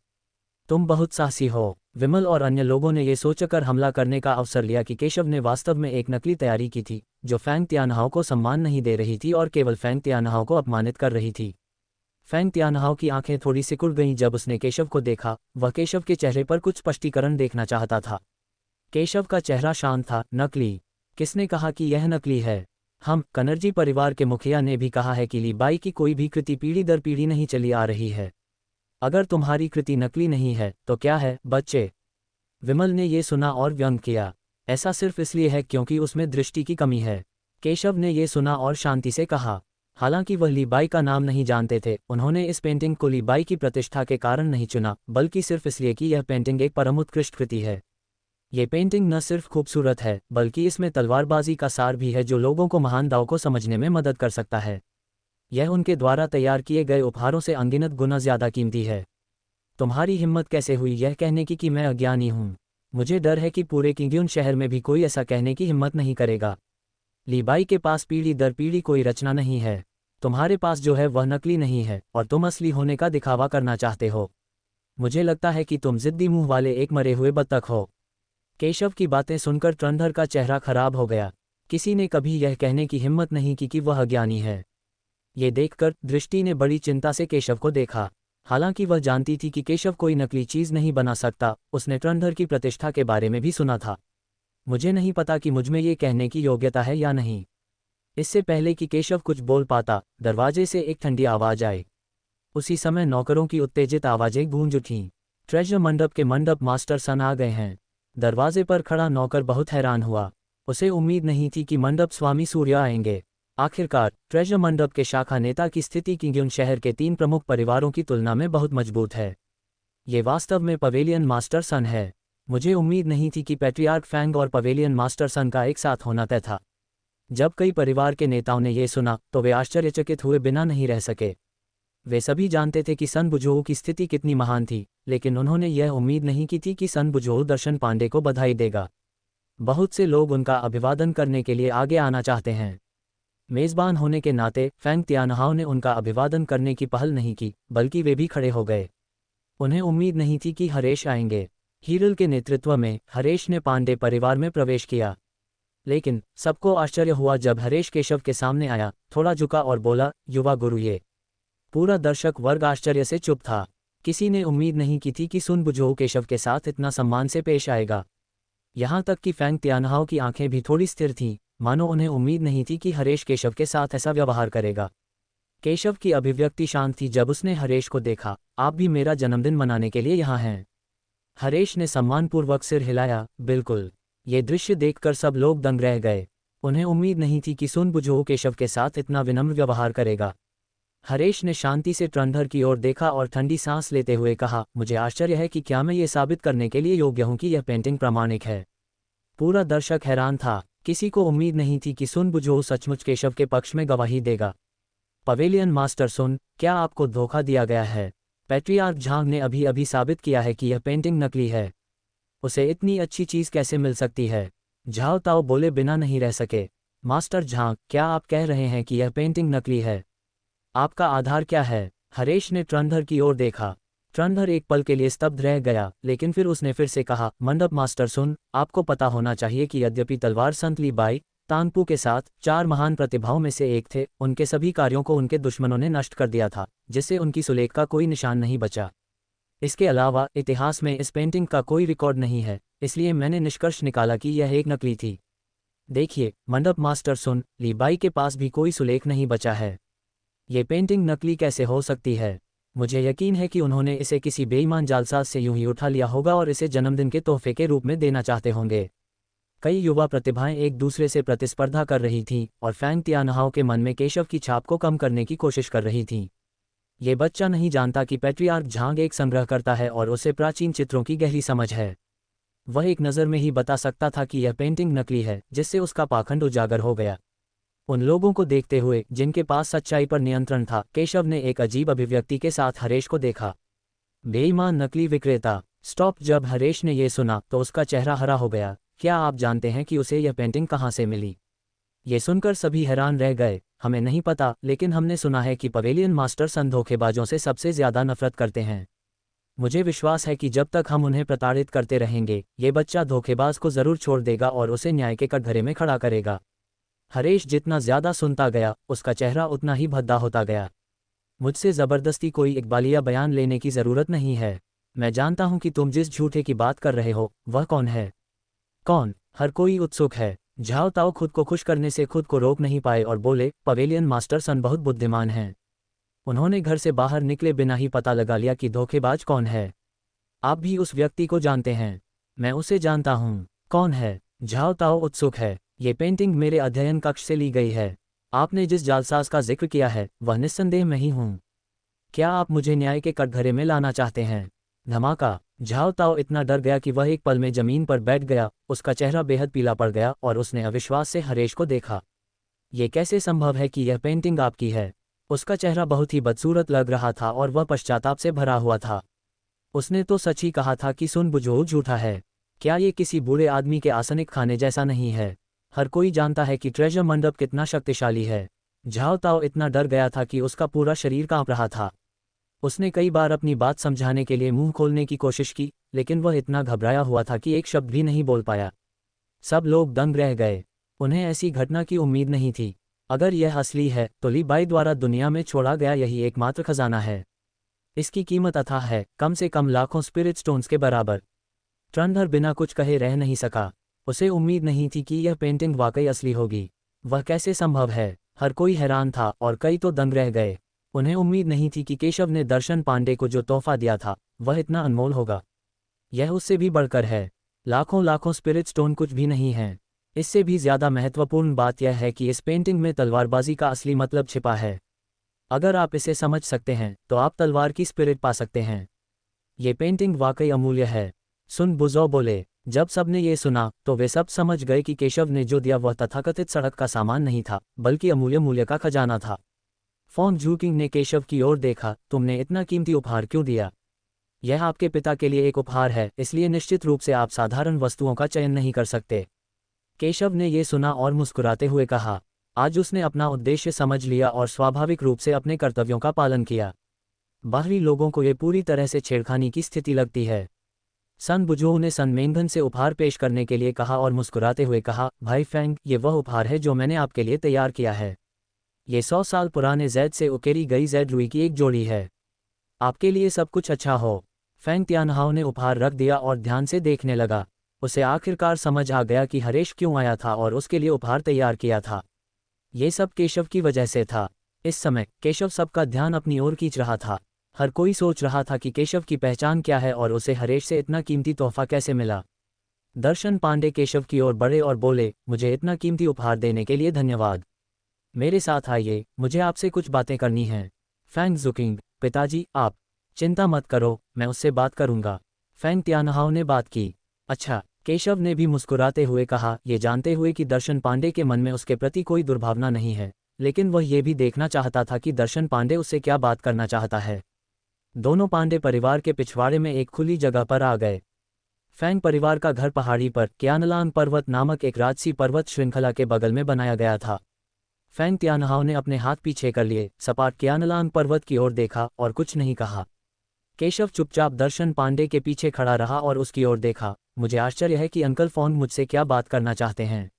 तुम बहुत साहसी हो। विमल और अन्य लोगों ने यह सोचकर हमला करने का अवसर लिया कि केशव ने वास्तव में एक नकली तैयारी की थी, जो फैंग तियानहाओ को सम्मान नहीं दे रही थी और केवल फैंग तियानहाओ को अपमानित कर रही थी। फैंग तियानहाओ की आंखें थोड़ी सिकुड़ गईं जब उसने केशव को देखा। वह केशव के चेहरे पर कुछ स्पष्टीकरण देखना चाहता था। केशव का चेहरा शांत था। नकली? किसने कहा कि यह नकली है? हम कनर्जी परिवार के मुखिया ने भी कहा है कि ली बाई की कोई भी कृति पीढ़ी दर पीढ़ी नहीं चली आ रही है। अगर तुम्हारी कृति नकली नहीं है तो क्या है, बच्चे? विमल ने यह सुना और व्यंग किया, ऐसा सिर्फ इसलिए है क्योंकि उसमें दृष्टि की कमी है। केशव ने यह सुना और शांति से कहा, हालांकि वह ली बाई का नाम नहीं जानते थे, उन्होंने इस पेंटिंग को ली बाई की प्रतिष्ठा के कारण नहीं चुना, बल्कि सिर्फ इसलिए कि यह पेंटिंग एक परम उत्कृष्ट कृति है। ये पेंटिंग न सिर्फ खूबसूरत है, बल्कि इसमें तलवारबाजी का सार भी है जो लोगों को महान दाव को समझने में मदद कर सकता है। यह उनके द्वारा तैयार किए गए उपहारों से अनगिनत गुना ज़्यादा कीमती है। तुम्हारी हिम्मत कैसे हुई यह कहने की कि मैं अज्ञानी हूँ? मुझे डर है कि पूरे किंग्यून शहर में भी कोई ऐसा कहने की हिम्मत नहीं करेगा। ली बाई के पास पीढ़ी दर पीढ़ी कोई रचना नहीं है। तुम्हारे पास जो है वह नकली नहीं है, और तुम असली होने का दिखावा करना चाहते हो। मुझे लगता है कि तुम जिद्दी मुंह वाले एक मरे हुए बत्तख हो। केशव की बातें सुनकर ट्रंधर का चेहरा खराब हो गया। किसी ने कभी यह कहने की हिम्मत नहीं की कि वह अज्ञानी है। ये देखकर दृष्टि ने बड़ी चिंता से केशव को देखा। हालांकि वह जानती थी कि केशव कोई नकली चीज नहीं बना सकता, उसने ट्रंधर की प्रतिष्ठा के बारे में भी सुना था। मुझे नहीं पता कि मुझमें ये कहने की योग्यता है या नहीं। इससे पहले कि केशव कुछ बोल पाता, दरवाजे से एक ठंडी आवाज आई। उसी समय नौकरों की उत्तेजित आवाजें गूंज उठीं। ट्रेजर मंडप के मंडप मास्टर सन आ गए हैं। दरवाजे पर खड़ा नौकर बहुत हैरान हुआ। उसे उम्मीद नहीं थी कि मंडप स्वामी सूर्य आएंगे। आखिरकार ट्रेजर मंडप के शाखा नेता की स्थिति किंग्यून शहर के 3 प्रमुख परिवारों की तुलना में बहुत मजबूत है। ये वास्तव में पवेलियन मास्टर सन है। मुझे उम्मीद नहीं थी कि पैट्रियार्क फैंग और पवेलियन मास्टर सन का एक साथ होना तय था। जब कई परिवार के नेताओं ने यह सुना तो वे आश्चर्यचकित हुए बिना नहीं रह सके। वे सभी जानते थे कि सन बुझोऊ की स्थिति कितनी महान थी, लेकिन उन्होंने यह उम्मीद नहीं की थी कि सन बुझोऊ दर्शन पांडे को बधाई देगा। बहुत से लोग उनका अभिवादन करने के लिए आगे आना चाहते हैं। मेज़बान होने के नाते फैंग तियानहाओ ने उनका अभिवादन करने की पहल नहीं की, बल्कि वे भी खड़े हो गए। उन्हें उम्मीद नहीं थी कि हरेश आएंगे। हीरल के नेतृत्व में हरेश ने पांडे परिवार में प्रवेश किया। लेकिन सबको आश्चर्य हुआ जब हरेश केशव के सामने आया, थोड़ा झुका और बोला, युवा गुरु ये। पूरा दर्शक वर्ग आश्चर्य से चुप था। किसी ने उम्मीद नहीं की थी कि सुन बुझोऊ केशव के साथ इतना सम्मान से पेश आएगा। यहाँ तक कि फैंग तियानहाओ की आंखें भी थोड़ी स्थिर थीं, मानो उन्हें उम्मीद नहीं थी कि हरेश केशव के साथ ऐसा व्यवहार करेगा। केशव की अभिव्यक्ति शांत थी जब उसने हरेश को देखा। आप भी मेरा जन्मदिन मनाने के लिए यहाँ हैं? हरेश ने सम्मानपूर्वक सिर हिलाया, बिल्कुल। ये दृश्य देखकर सब लोग दंग रह गए। उन्हें उम्मीद नहीं थी कि सुन बुझोऊ केशव के साथ इतना विनम्र व्यवहार करेगा। हरेश ने शांति से ट्रंधर की ओर देखा और ठंडी सांस लेते हुए कहा, मुझे आश्चर्य है कि क्या मैं ये साबित करने के लिए योग्य हूं कि यह पेंटिंग प्रामाणिक है। पूरा दर्शक हैरान था। किसी को उम्मीद नहीं थी कि सुन बुझोऊ सचमुच केशव के पक्ष में गवाही देगा। पवेलियन मास्टर सुन, क्या आपको धोखा दिया गया है? पैट्रियार्क झांग ने अभी अभी साबित किया है कि यह पेंटिंग नकली है। उसे इतनी अच्छी चीज कैसे मिल सकती है? झाओ ताओ बोले बिना नहीं रह सके। मास्टर झांग, क्या आप कह रहे हैं कि यह पेंटिंग नकली है? आपका आधार क्या है? हरेश ने ट्रंधर की ओर देखा। ट्रंधर एक पल के लिए स्तब्ध रह गया, लेकिन फिर उसने फिर से कहा, मंडप मास्टर सुन, आपको पता होना चाहिए कि यद्यपि तलवार संत ली बाई तानपू के साथ 4 महान प्रतिभाओं में से एक थे, उनके सभी कार्यों को उनके दुश्मनों ने नष्ट कर दिया था, जिससे उनकी सुलेख का कोई निशान नहीं बचा। इसके अलावा इतिहास में इस पेंटिंग का कोई रिकॉर्ड नहीं है, इसलिए मैंने निष्कर्ष निकाला कि यह एक नकली थी। देखिए मंडप मास्टर सुन, ली बाई के पास भी कोई सुलेख नहीं बचा है। ये पेंटिंग नकली कैसे हो सकती है? मुझे यकीन है कि उन्होंने इसे किसी बेईमान जालसाज से यूं ही उठा लिया होगा और इसे जन्मदिन के तोहफे के रूप में देना चाहते होंगे। कई युवा प्रतिभाएं एक दूसरे से प्रतिस्पर्धा कर रही थीं और फैंग तियानहाओ के मन में केशव की छाप को कम करने की कोशिश कर रही थीं। ये बच्चा नहीं जानता कि पैट्रियार्क झांग एक संग्रहकर्ता है और उसे प्राचीन चित्रों की गहरी समझ है। वह एक नज़र में ही बता सकता था कि यह पेंटिंग नकली है, जिससे उसका पाखंड उजागर हो गया। उन लोगों को देखते हुए जिनके पास सच्चाई पर नियंत्रण था, केशव ने एक अजीब अभिव्यक्ति के साथ हरेश को देखा। बेईमान नकली विक्रेता, स्टॉप। जब हरेश ने यह सुना तो उसका चेहरा हरा हो गया। क्या आप जानते हैं कि उसे यह पेंटिंग कहाँ से मिली? ये सुनकर सभी हैरान रह गए। हमें नहीं पता, लेकिन हमने सुना है कि पवेलियन मास्टर सन धोखेबाजों से सबसे ज्यादा नफरत करते हैं। मुझे विश्वास है कि जब तक हम उन्हें प्रताड़ित करते रहेंगे, ये बच्चा धोखेबाज को जरूर छोड़ देगा और उसे न्याय के कटघरे में खड़ा करेगा। हरेश जितना ज्यादा सुनता गया, उसका चेहरा उतना ही भद्दा होता गया। मुझसे जबरदस्ती कोई इकबालिया बयान लेने की जरूरत नहीं है। मैं जानता हूं कि तुम जिस झूठे की बात कर रहे हो वह कौन है। कौन? हर कोई उत्सुक है। झाओ ताओ खुद को खुश करने से खुद को रोक नहीं पाए और बोले, पवेलियन मास्टर सन बहुत बुद्धिमान हैं। उन्होंने घर से बाहर निकले बिना ही पता लगा लिया कि धोखेबाज कौन है। आप भी उस व्यक्ति को जानते हैं। मैं उसे जानता हूँ। कौन है? झाओ ताओ उत्सुक है। ये पेंटिंग मेरे अध्ययन कक्ष से ली गई है। आपने जिस जालसाज का जिक्र किया है वह निस्संदेह मैं ही हूँ। क्या आप मुझे न्याय के कटघरे में लाना चाहते हैं? धमाका। झाओ ताओ इतना डर गया कि वह एक पल में जमीन पर बैठ गया, उसका चेहरा बेहद पीला पड़ गया और उसने अविश्वास से हरेश को देखा। ये कैसे संभव है कि यह पेंटिंग आपकी है? उसका चेहरा बहुत ही बदसूरत लग रहा था और वह पश्चाताप से भरा हुआ था। उसने तो सच ही कहा था कि सुन बुझो झूठा है। क्या ये किसी बूढ़े आदमी के आसनिक खाने जैसा नहीं है? हर कोई जानता है कि ट्रेजर मंडप कितना शक्तिशाली है। झाओ ताओ इतना डर गया था कि उसका पूरा शरीर कांप रहा था। उसने कई बार अपनी बात समझाने के लिए मुंह खोलने की कोशिश की, लेकिन वह इतना घबराया हुआ था कि एक शब्द भी नहीं बोल पाया। सब लोग दंग रह गए। उन्हें ऐसी घटना की उम्मीद नहीं थी। अगर यह असली है तो ली बाई द्वारा दुनिया में छोड़ा गया यही एकमात्र खजाना है। इसकी कीमत अथाह है, कम से कम लाखों स्पिरिट स्टोन्स के बराबर। ट्रनर बिना कुछ कहे रह नहीं सका। उसे उम्मीद नहीं थी कि यह पेंटिंग वाकई असली होगी। वह कैसे संभव है? हर कोई हैरान था और कई तो दंग रह गए। उन्हें उम्मीद नहीं थी कि केशव ने दर्शन पांडे को जो तोहफा दिया था वह इतना अनमोल होगा। यह उससे भी बढ़कर है। लाखों लाखों स्पिरिट स्टोन कुछ भी नहीं हैं। इससे भी ज्यादा महत्वपूर्ण बात यह है कि इस पेंटिंग में तलवारबाजी का असली मतलब छिपा है। अगर आप इसे समझ सकते हैं तो आप तलवार की स्पिरिट पा सकते हैं। ये पेंटिंग वाकई अमूल्य है। सुन बुजो बोले। जब सबने ये सुना तो वे सब समझ गए कि केशव ने जो दिया वह तथाकथित सड़क का सामान नहीं था, बल्कि अमूल्य मूल्य का खजाना था। फॉन्ग जूकिंग ने केशव की ओर देखा। तुमने इतना कीमती उपहार क्यों दिया? यह आपके पिता के लिए एक उपहार है, इसलिए निश्चित रूप से आप साधारण वस्तुओं का चयन नहीं कर सकते। केशव ने यह सुना और मुस्कुराते हुए कहा। आज उसने अपना उद्देश्य समझ लिया और स्वाभाविक रूप से अपने कर्तव्यों का पालन किया। बाहरी लोगों को ये पूरी तरह से छेड़खानी की स्थिति लगती है। सन बुझो ने सन मेंगन से उपहार पेश करने के लिए कहा और मुस्कुराते हुए कहा, भाई फैंग, ये वह उपहार है जो मैंने आपके लिए तैयार किया है। ये 100 साल पुराने जैद से उकेरी गई जैद रुई की एक जोड़ी है। आपके लिए सब कुछ अच्छा हो। फैंग तियानहाओ ने उपहार रख दिया और ध्यान से देखने लगा। उसे आखिरकार समझ आ गया कि हरेश क्यों आया था और उसके लिए उपहार तैयार किया था। ये सब केशव की वजह से था। इस समय केशव सबका ध्यान अपनी ओर खींच रहा था। हर कोई सोच रहा था कि केशव की पहचान क्या है और उसे हरेश से इतना कीमती तोहफा कैसे मिला। दर्शन पांडे केशव की ओर बढ़े और बोले, मुझे इतना कीमती उपहार देने के लिए धन्यवाद। मेरे साथ आइए, मुझे आपसे कुछ बातें करनी हैं। फैंग जुकिंग, पिताजी आप चिंता मत करो, मैं उससे बात करूंगा। फैंग तियानहाओ ने बात की। अच्छा, केशव ने भी मुस्कुराते हुए कहा, ये जानते हुए कि दर्शन पांडे के मन में उसके प्रति कोई दुर्भावना नहीं है, लेकिन वह ये भी देखना चाहता था कि दर्शन पांडे उससे क्या बात करना चाहता है। दोनों पांडे परिवार के पिछवाड़े में एक खुली जगह पर आ गए। फैंग परिवार का घर पहाड़ी पर क्यानलान पर्वत नामक एक राजसी पर्वत श्रृंखला के बगल में बनाया गया था। फैंग तियानहाओ ने अपने हाथ पीछे कर लिए, सपाट क्यानलान पर्वत की ओर देखा और कुछ नहीं कहा। केशव चुपचाप दर्शन पांडे के पीछे खड़ा रहा और उसकी ओर देखा। मुझे आश्चर्य है कि अंकल फॉन्ग मुझसे क्या बात करना चाहते हैं।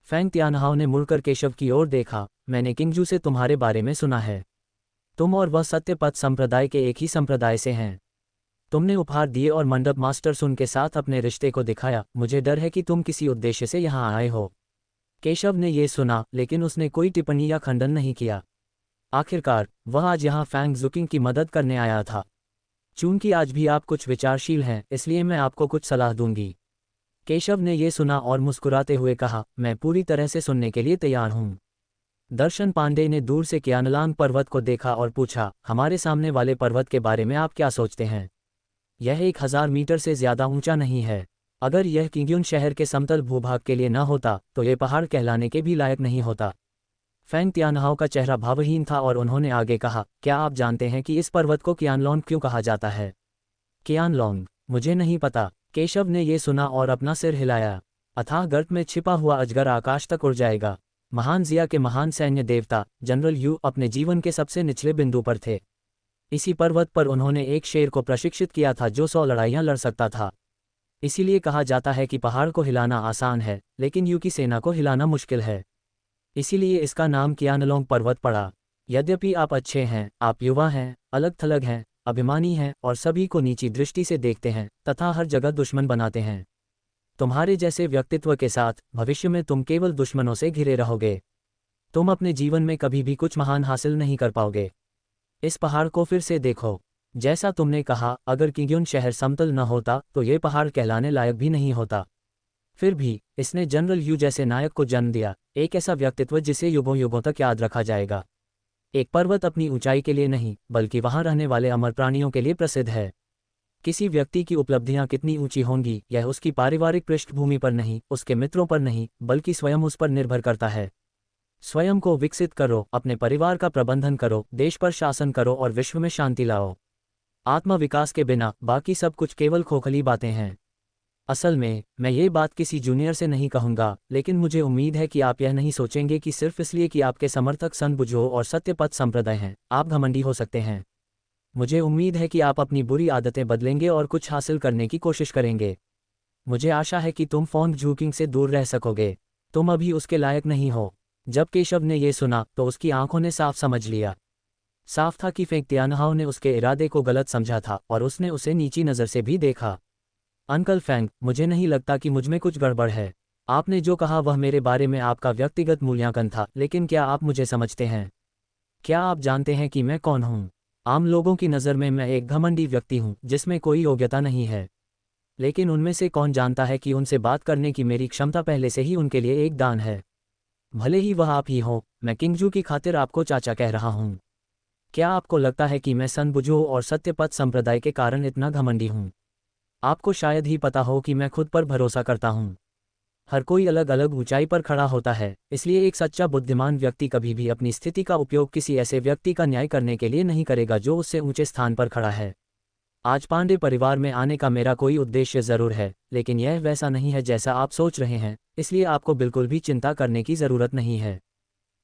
फैंग तियानहाओ ने मुड़कर केशव की ओर देखा। मैंने किंगजू से तुम्हारे बारे में सुना है। तुम और वह सत्यपथ संप्रदाय के एक ही संप्रदाय से हैं। तुमने उपहार दिए और मंडप मास्टर सुन के साथ अपने रिश्ते को दिखाया। मुझे डर है कि तुम किसी उद्देश्य से यहाँ आए हो। केशव ने ये सुना, लेकिन उसने कोई टिप्पणी या खंडन नहीं किया। आखिरकार वह आज यहाँ फैंग जुकिंग की मदद करने आया था। चूंकि आज भी आप कुछ विचारशील हैं, इसलिए मैं आपको कुछ सलाह दूंगी। केशव ने ये सुना और मुस्कुराते हुए कहा, मैं पूरी तरह से सुनने के लिए तैयार हूँ। दर्शन पांडे ने दूर से क्यानलान पर्वत को देखा और पूछा, हमारे सामने वाले पर्वत के बारे में आप क्या सोचते हैं? यह 1000 मीटर से ज्यादा ऊंचा नहीं है। अगर यह किंग्यून शहर के समतल भूभाग के लिए न होता तो ये पहाड़ कहलाने के भी लायक नहीं होता। फैंग तियानहाओ का चेहरा भावहीन था और उन्होंने आगे कहा, क्या आप जानते हैं कि इस पर्वत को क्यानलोंग क्यों कहा जाता है? क्यानलोंग? मुझे नहीं पता। केशव ने ये सुना और अपना सिर हिलाया। अथाह गर्त में छिपा हुआ अजगर आकाश तक उड़ जाएगा। महान जिया के महान सैन्य देवता जनरल यू अपने जीवन के सबसे निचले बिंदु पर थे। इसी पर्वत पर उन्होंने एक शेर को प्रशिक्षित किया था जो 100 लड़ाइयां लड़ सकता था। इसीलिए कहा जाता है कि पहाड़ को हिलाना आसान है, लेकिन यू की सेना को हिलाना मुश्किल है। इसीलिए इसका नाम क्यानलोंग पर्वत पड़ा। यद्यपि आप अच्छे हैं, आप युवा हैं, अलग थलग हैं, अभिमानी हैं और सभी को नीची दृष्टि से देखते हैं तथा हर जगह दुश्मन बनाते हैं। तुम्हारे जैसे व्यक्तित्व के साथ भविष्य में तुम केवल दुश्मनों से घिरे रहोगे। तुम अपने जीवन में कभी भी कुछ महान हासिल नहीं कर पाओगे। इस पहाड़ को फिर से देखो। जैसा तुमने कहा, अगर किंग्यून शहर समतल न होता तो ये पहाड़ कहलाने लायक भी नहीं होता। फिर भी इसने जनरल यू जैसे नायक को जन्म दिया, एक ऐसा व्यक्तित्व जिसे युगों युगों तक याद रखा जाएगा। एक पर्वत अपनी ऊंचाई के लिए नहीं, बल्कि वहां रहने वाले अमर प्राणियों के लिए प्रसिद्ध है। किसी व्यक्ति की उपलब्धियां कितनी ऊंची होंगी, यह उसकी पारिवारिक पृष्ठभूमि पर नहीं, उसके मित्रों पर नहीं, बल्कि स्वयं उस पर निर्भर करता है। स्वयं को विकसित करो, अपने परिवार का प्रबंधन करो, देश पर शासन करो और विश्व में शांति लाओ। आत्मविकास के बिना बाकी सब कुछ केवल खोखली बातें हैं। असल में मैं ये बात किसी जूनियर से नहीं कहूँगा, लेकिन मुझे उम्मीद है कि आप यह नहीं सोचेंगे कि सिर्फ इसलिए कि आपके समर्थक सन बुझो और सत्यपथ संप्रदाय हैं, आप घमंडी हो सकते हैं। मुझे उम्मीद है कि आप अपनी बुरी आदतें बदलेंगे और कुछ हासिल करने की कोशिश करेंगे। मुझे आशा है कि तुम फोन जूकिंग से दूर रह सकोगे। तुम अभी उसके लायक नहीं हो। जब केशव ने ये सुना तो उसकी आंखों ने साफ समझ लिया। साफ था कि फेंग तियानहाओ ने उसके इरादे को गलत समझा था और उसने उसे नीची नज़र से भी देखा। अंकल फेंग, मुझे नहीं लगता कि मुझमें कुछ गड़बड़ है। आपने जो कहा वह मेरे बारे में आपका व्यक्तिगत मूल्यांकन था, लेकिन क्या आप मुझे समझते हैं? क्या आप जानते हैं कि मैं कौन हूँ? आम लोगों की नज़र में मैं एक घमंडी व्यक्ति हूँ जिसमें कोई योग्यता नहीं है। लेकिन उनमें से कौन जानता है कि उनसे बात करने की मेरी क्षमता पहले से ही उनके लिए एक दान है। भले ही वह आप ही हो, मैं किंगजू की खातिर आपको चाचा कह रहा हूँ। क्या आपको लगता है कि मैं सन बुझो और सत्यपथ संप्रदाय के कारण इतना घमंडी हूँ? आपको शायद ही पता हो कि मैं खुद पर भरोसा करता हूँ। हर कोई अलग अलग ऊंचाई पर खड़ा होता है, इसलिए एक सच्चा बुद्धिमान व्यक्ति कभी भी अपनी स्थिति का उपयोग किसी ऐसे व्यक्ति का न्याय करने के लिए नहीं करेगा जो उससे ऊंचे स्थान पर खड़ा है। आज पांडे परिवार में आने का मेरा कोई उद्देश्य जरूर है, लेकिन यह वैसा नहीं है जैसा आप सोच रहे हैं, इसलिए आपको बिल्कुल भी चिंता करने की जरूरत नहीं है।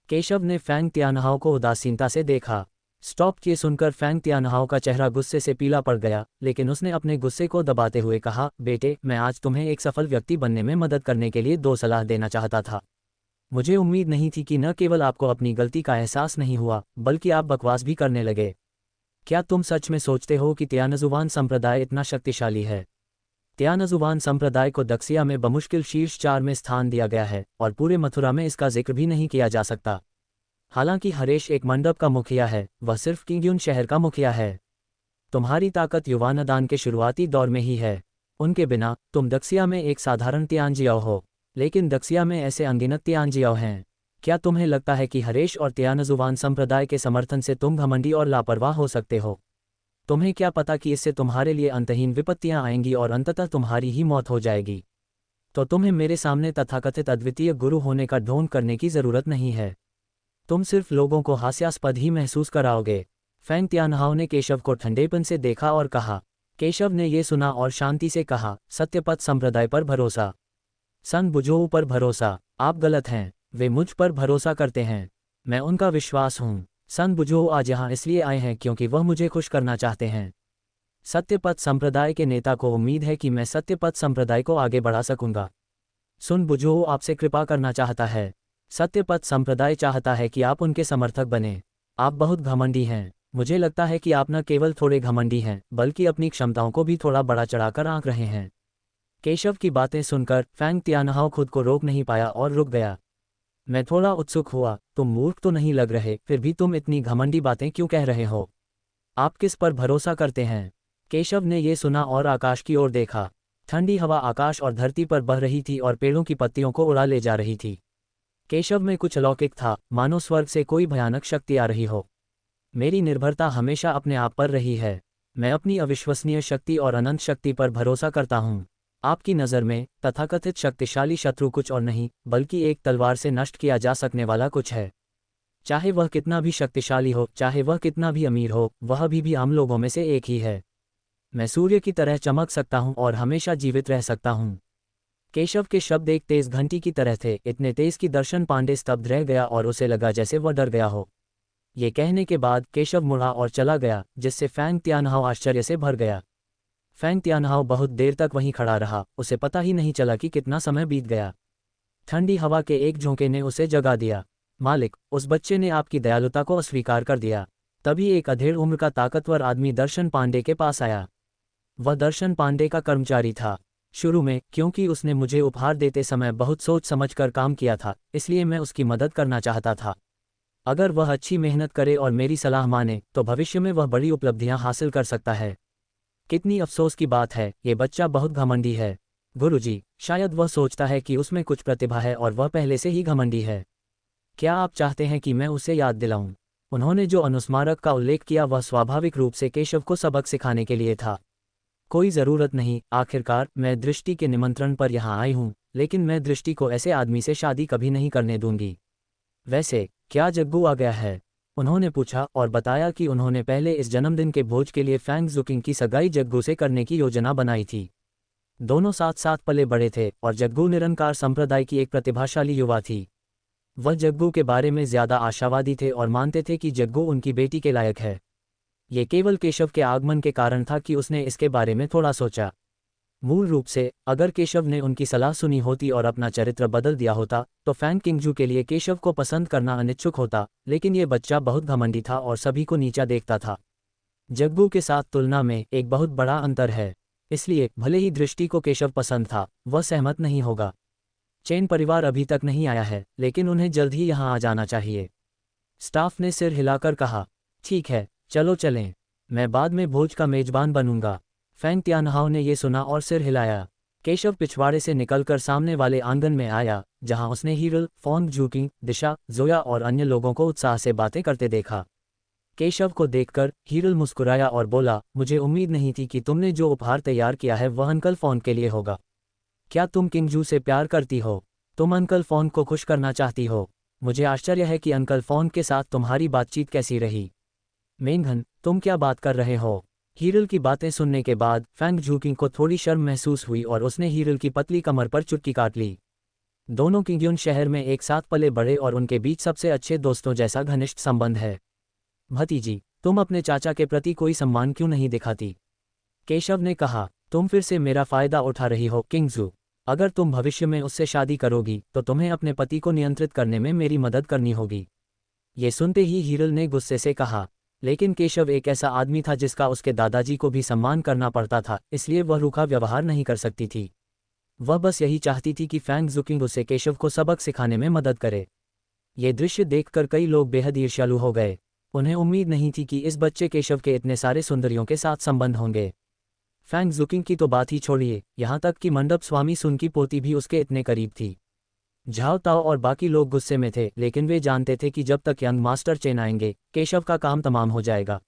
केशव ने फेंग तियानहाओ को उदासीनता से देखा। स्टॉप किए सुनकर फेंग तियानहाओ का चेहरा गुस्से से पीला पड़ गया, लेकिन उसने अपने गुस्से को दबाते हुए कहा, बेटे, मैं आज तुम्हें एक सफल व्यक्ति बनने में मदद करने के लिए 2 सलाह देना चाहता था। मुझे उम्मीद नहीं थी कि न केवल आपको अपनी गलती का एहसास नहीं हुआ, बल्कि आप बकवास भी करने लगे। क्या तुम सच में सोचते हो कि तियानजुवान संप्रदाय इतना शक्तिशाली है? तियानजुवान संप्रदाय को दक्षिया में बमुश्किल शीर्ष 4 में स्थान दिया गया है और पूरे मथुरा में इसका जिक्र भी नहीं किया जा सकता। हालांकि हरेश एक मंडप का मुखिया है, वह सिर्फ किंग्यून शहर का मुखिया है। तुम्हारी ताकत युवानदान के शुरुआती दौर में ही है। उनके बिना तुम दक्षिया में एक साधारण तियानजियाओ हो, लेकिन दक्षिया में ऐसे अनगिनत तियानजियाओ हैं। क्या तुम्हें लगता है कि हरेश और तियानजुवान संप्रदाय के समर्थन से तुम घमंडी और लापरवाह हो सकते हो? तुम्हें क्या पता कि इससे तुम्हारे लिए अंतहीन विपत्तियां आएंगी और अंततः तुम्हारी ही मौत हो जाएगी? तो तुम्हें मेरे सामने तथाकथित अद्वितीय गुरु होने का ढोंग करने की जरूरत नहीं है। तुम सिर्फ लोगों को हास्यास्पद ही महसूस कराओगे। फेंग तियानहाओ ने केशव को ठंडेपन से देखा और कहा। केशव ने ये सुना और शांति से कहा, सत्यपथ संप्रदाय पर भरोसा, सन बुझोऊ पर भरोसा। आप गलत हैं। वे मुझ पर भरोसा करते हैं। मैं उनका विश्वास हूँ। सन बुझोऊ आज यहाँ इसलिए आए हैं क्योंकि वह मुझे खुश करना चाहते हैं। सत्यपथ संप्रदाय के नेता को उम्मीद है कि मैं सत्यपथ संप्रदाय को आगे बढ़ा सकूंगा। सुन बुझोऊ आपसे कृपा करना चाहता है। सत्यपथ संप्रदाय चाहता है कि आप उनके समर्थक बने। आप बहुत घमंडी हैं। मुझे लगता है कि आप न केवल थोड़े घमंडी हैं, बल्कि अपनी क्षमताओं को भी थोड़ा बड़ा चढ़ाकर आंक रहे हैं। केशव की बातें सुनकर फेंग तियानहाओ खुद को रोक नहीं पाया और रुक गया। मैं थोड़ा उत्सुक हुआ। तुम मूर्ख तो नहीं लग रहे, फिर भी तुम इतनी घमंडी बातें क्यों कह रहे हो? आप किस पर भरोसा करते हैं? केशव ने ये सुना और आकाश की ओर देखा। ठंडी हवा आकाश और धरती पर बह रही थी और पेड़ों की पत्तियों को उड़ा ले जा रही थी। केशव में कुछ अलौकिक था, मानो स्वर्ग से कोई भयानक शक्ति आ रही हो। मेरी निर्भरता हमेशा अपने आप पर रही है। मैं अपनी अविश्वसनीय शक्ति और अनंत शक्ति पर भरोसा करता हूँ। आपकी नज़र में तथाकथित शक्तिशाली शत्रु कुछ और नहीं, बल्कि एक तलवार से नष्ट किया जा सकने वाला कुछ है। चाहे वह कितना भी शक्तिशाली हो, चाहे वह कितना भी अमीर हो, वह अभी भी आम लोगों में से एक ही है। मैं सूर्य की तरह चमक सकता हूँ और हमेशा जीवित रह सकता हूँ। केशव के शब्द एक तेज घंटी की तरह थे, इतने तेज कि दर्शन पांडे स्तब्ध रह गया और उसे लगा जैसे वह डर गया हो। ये कहने के बाद केशव मुड़ा और चला गया, जिससे फेंग तियानहाओ आश्चर्य से भर गया। फेंग तियानहाओ बहुत देर तक वहीं खड़ा रहा, उसे पता ही नहीं चला कि कितना समय बीत गया। ठंडी हवा के एक झोंके ने उसे जगा दिया। मालिक, उस बच्चे ने आपकी दयालुता को अस्वीकार कर दिया। तभी एक अधेड़ उम्र का ताकतवर आदमी दर्शन पांडे के पास आया। वह दर्शन पांडे का कर्मचारी था। शुरू में, क्योंकि उसने मुझे उपहार देते समय बहुत सोच समझ कर काम किया था, इसलिए मैं उसकी मदद करना चाहता था। अगर वह अच्छी मेहनत करे और मेरी सलाह माने, तो भविष्य में वह बड़ी उपलब्धियां हासिल कर सकता है। कितनी अफसोस की बात है, ये बच्चा बहुत घमंडी है। गुरुजी, शायद वह सोचता है कि उसमें कुछ प्रतिभा है और वह पहले से ही घमंडी है। क्या आप चाहते हैं कि मैं उसे याद दिलाऊं? उन्होंने जो अनुस्मारक का उल्लेख किया वह स्वाभाविक रूप से केशव को सबक सिखाने के लिए था। कोई ज़रूरत नहीं, आखिरकार मैं दृष्टि के निमंत्रण पर यहाँ आई हूँ, लेकिन मैं दृष्टि को ऐसे आदमी से शादी कभी नहीं करने दूंगी। वैसे क्या जग्गू आ गया है? उन्होंने पूछा और बताया कि उन्होंने पहले इस जन्मदिन के भोज के लिए फैंग जुकिंग की सगाई जग्गू से करने की योजना बनाई थी। दोनों साथ साथ पले बड़े थे और जग्गू निरंकार संप्रदाय की एक प्रतिभाशाली युवा थी। वह जग्गू के बारे में ज्यादा आशावादी थे और मानते थे कि जग्गू उनकी बेटी के लायक है। ये केवल केशव के आगमन के कारण था कि उसने इसके बारे में थोड़ा सोचा। मूल रूप से अगर केशव ने उनकी सलाह सुनी होती और अपना चरित्र बदल दिया होता तो फैंग किंगजू के लिए केशव को पसंद करना अनिच्छुक होता, लेकिन ये बच्चा बहुत घमंडी था और सभी को नीचा देखता था। जग्गू के साथ तुलना में एक बहुत बड़ा अंतर है, इसलिए भले ही दृष्टि को केशव पसंद था, वह सहमत नहीं होगा। चेन परिवार अभी तक नहीं आया है, लेकिन उन्हें जल्द ही यहाँ आ जाना चाहिए। स्टाफ ने सिर हिलाकर कहा, ठीक है, चलो चलें, मैं बाद में भोज का मेजबान बनूंगा। फैंग तियानहाओ ने ये सुना और सिर हिलाया। केशव पिछवाड़े से निकलकर सामने वाले आंगन में आया, जहां उसने हीरल, फॉन्ग जूकिंग, दिशा, जोया और अन्य लोगों को उत्साह से बातें करते देखा। केशव को देखकर हीरल मुस्कुराया और बोला, मुझे उम्मीद नहीं थी कि तुमने जो उपहार तैयार किया है वह अंकल फॉन्ग के लिए होगा। क्या तुम किंगजू से प्यार करती हो? तुम अंकल फॉन्ग को खुश करना चाहती हो? मुझे आश्चर्य है कि अंकल फॉन्ग के साथ तुम्हारी बातचीत कैसी रही। मेंघन, तुम क्या बात कर रहे हो? हीरल की बातें सुनने के बाद फैंग जूकिंग को थोड़ी शर्म महसूस हुई और उसने हीरल की पतली कमर पर चुटकी काट ली। दोनों किंग्यून शहर में एक साथ पले बड़े और उनके बीच सबसे अच्छे दोस्तों जैसा घनिष्ठ संबंध है। भतीजी, तुम अपने चाचा के प्रति कोई सम्मान क्यों नहीं दिखाती? केशव ने कहा, तुम फिर से मेरा फायदा उठा रही हो किंगजू। अगर तुम भविष्य में उससे शादी करोगी तो तुम्हें अपने पति को नियंत्रित करने में मेरी मदद करनी होगी। ये सुनते ही हीरल ने गुस्से से कहा, लेकिन केशव एक ऐसा आदमी था जिसका उसके दादाजी को भी सम्मान करना पड़ता था, इसलिए वह रूखा व्यवहार नहीं कर सकती थी। वह बस यही चाहती थी कि फैंग जुकिंग उसे केशव को सबक सिखाने में मदद करे। ये दृश्य देखकर कई लोग बेहद ईर्ष्यालु हो गए। उन्हें उम्मीद नहीं थी कि इस बच्चे केशव के इतने सारे सुंदरियों के साथ संबंध होंगे। फैंग जुकिंग की तो बात ही छोड़िए, यहाँ तक कि मंडप स्वामी सुन की पोती भी उसके इतने करीब थी। झाओ ताओ और बाकी लोग गुस्से में थे, लेकिन वे जानते थे कि जब तक यंग मास्टर चेन आएंगे केशव का काम तमाम हो जाएगा।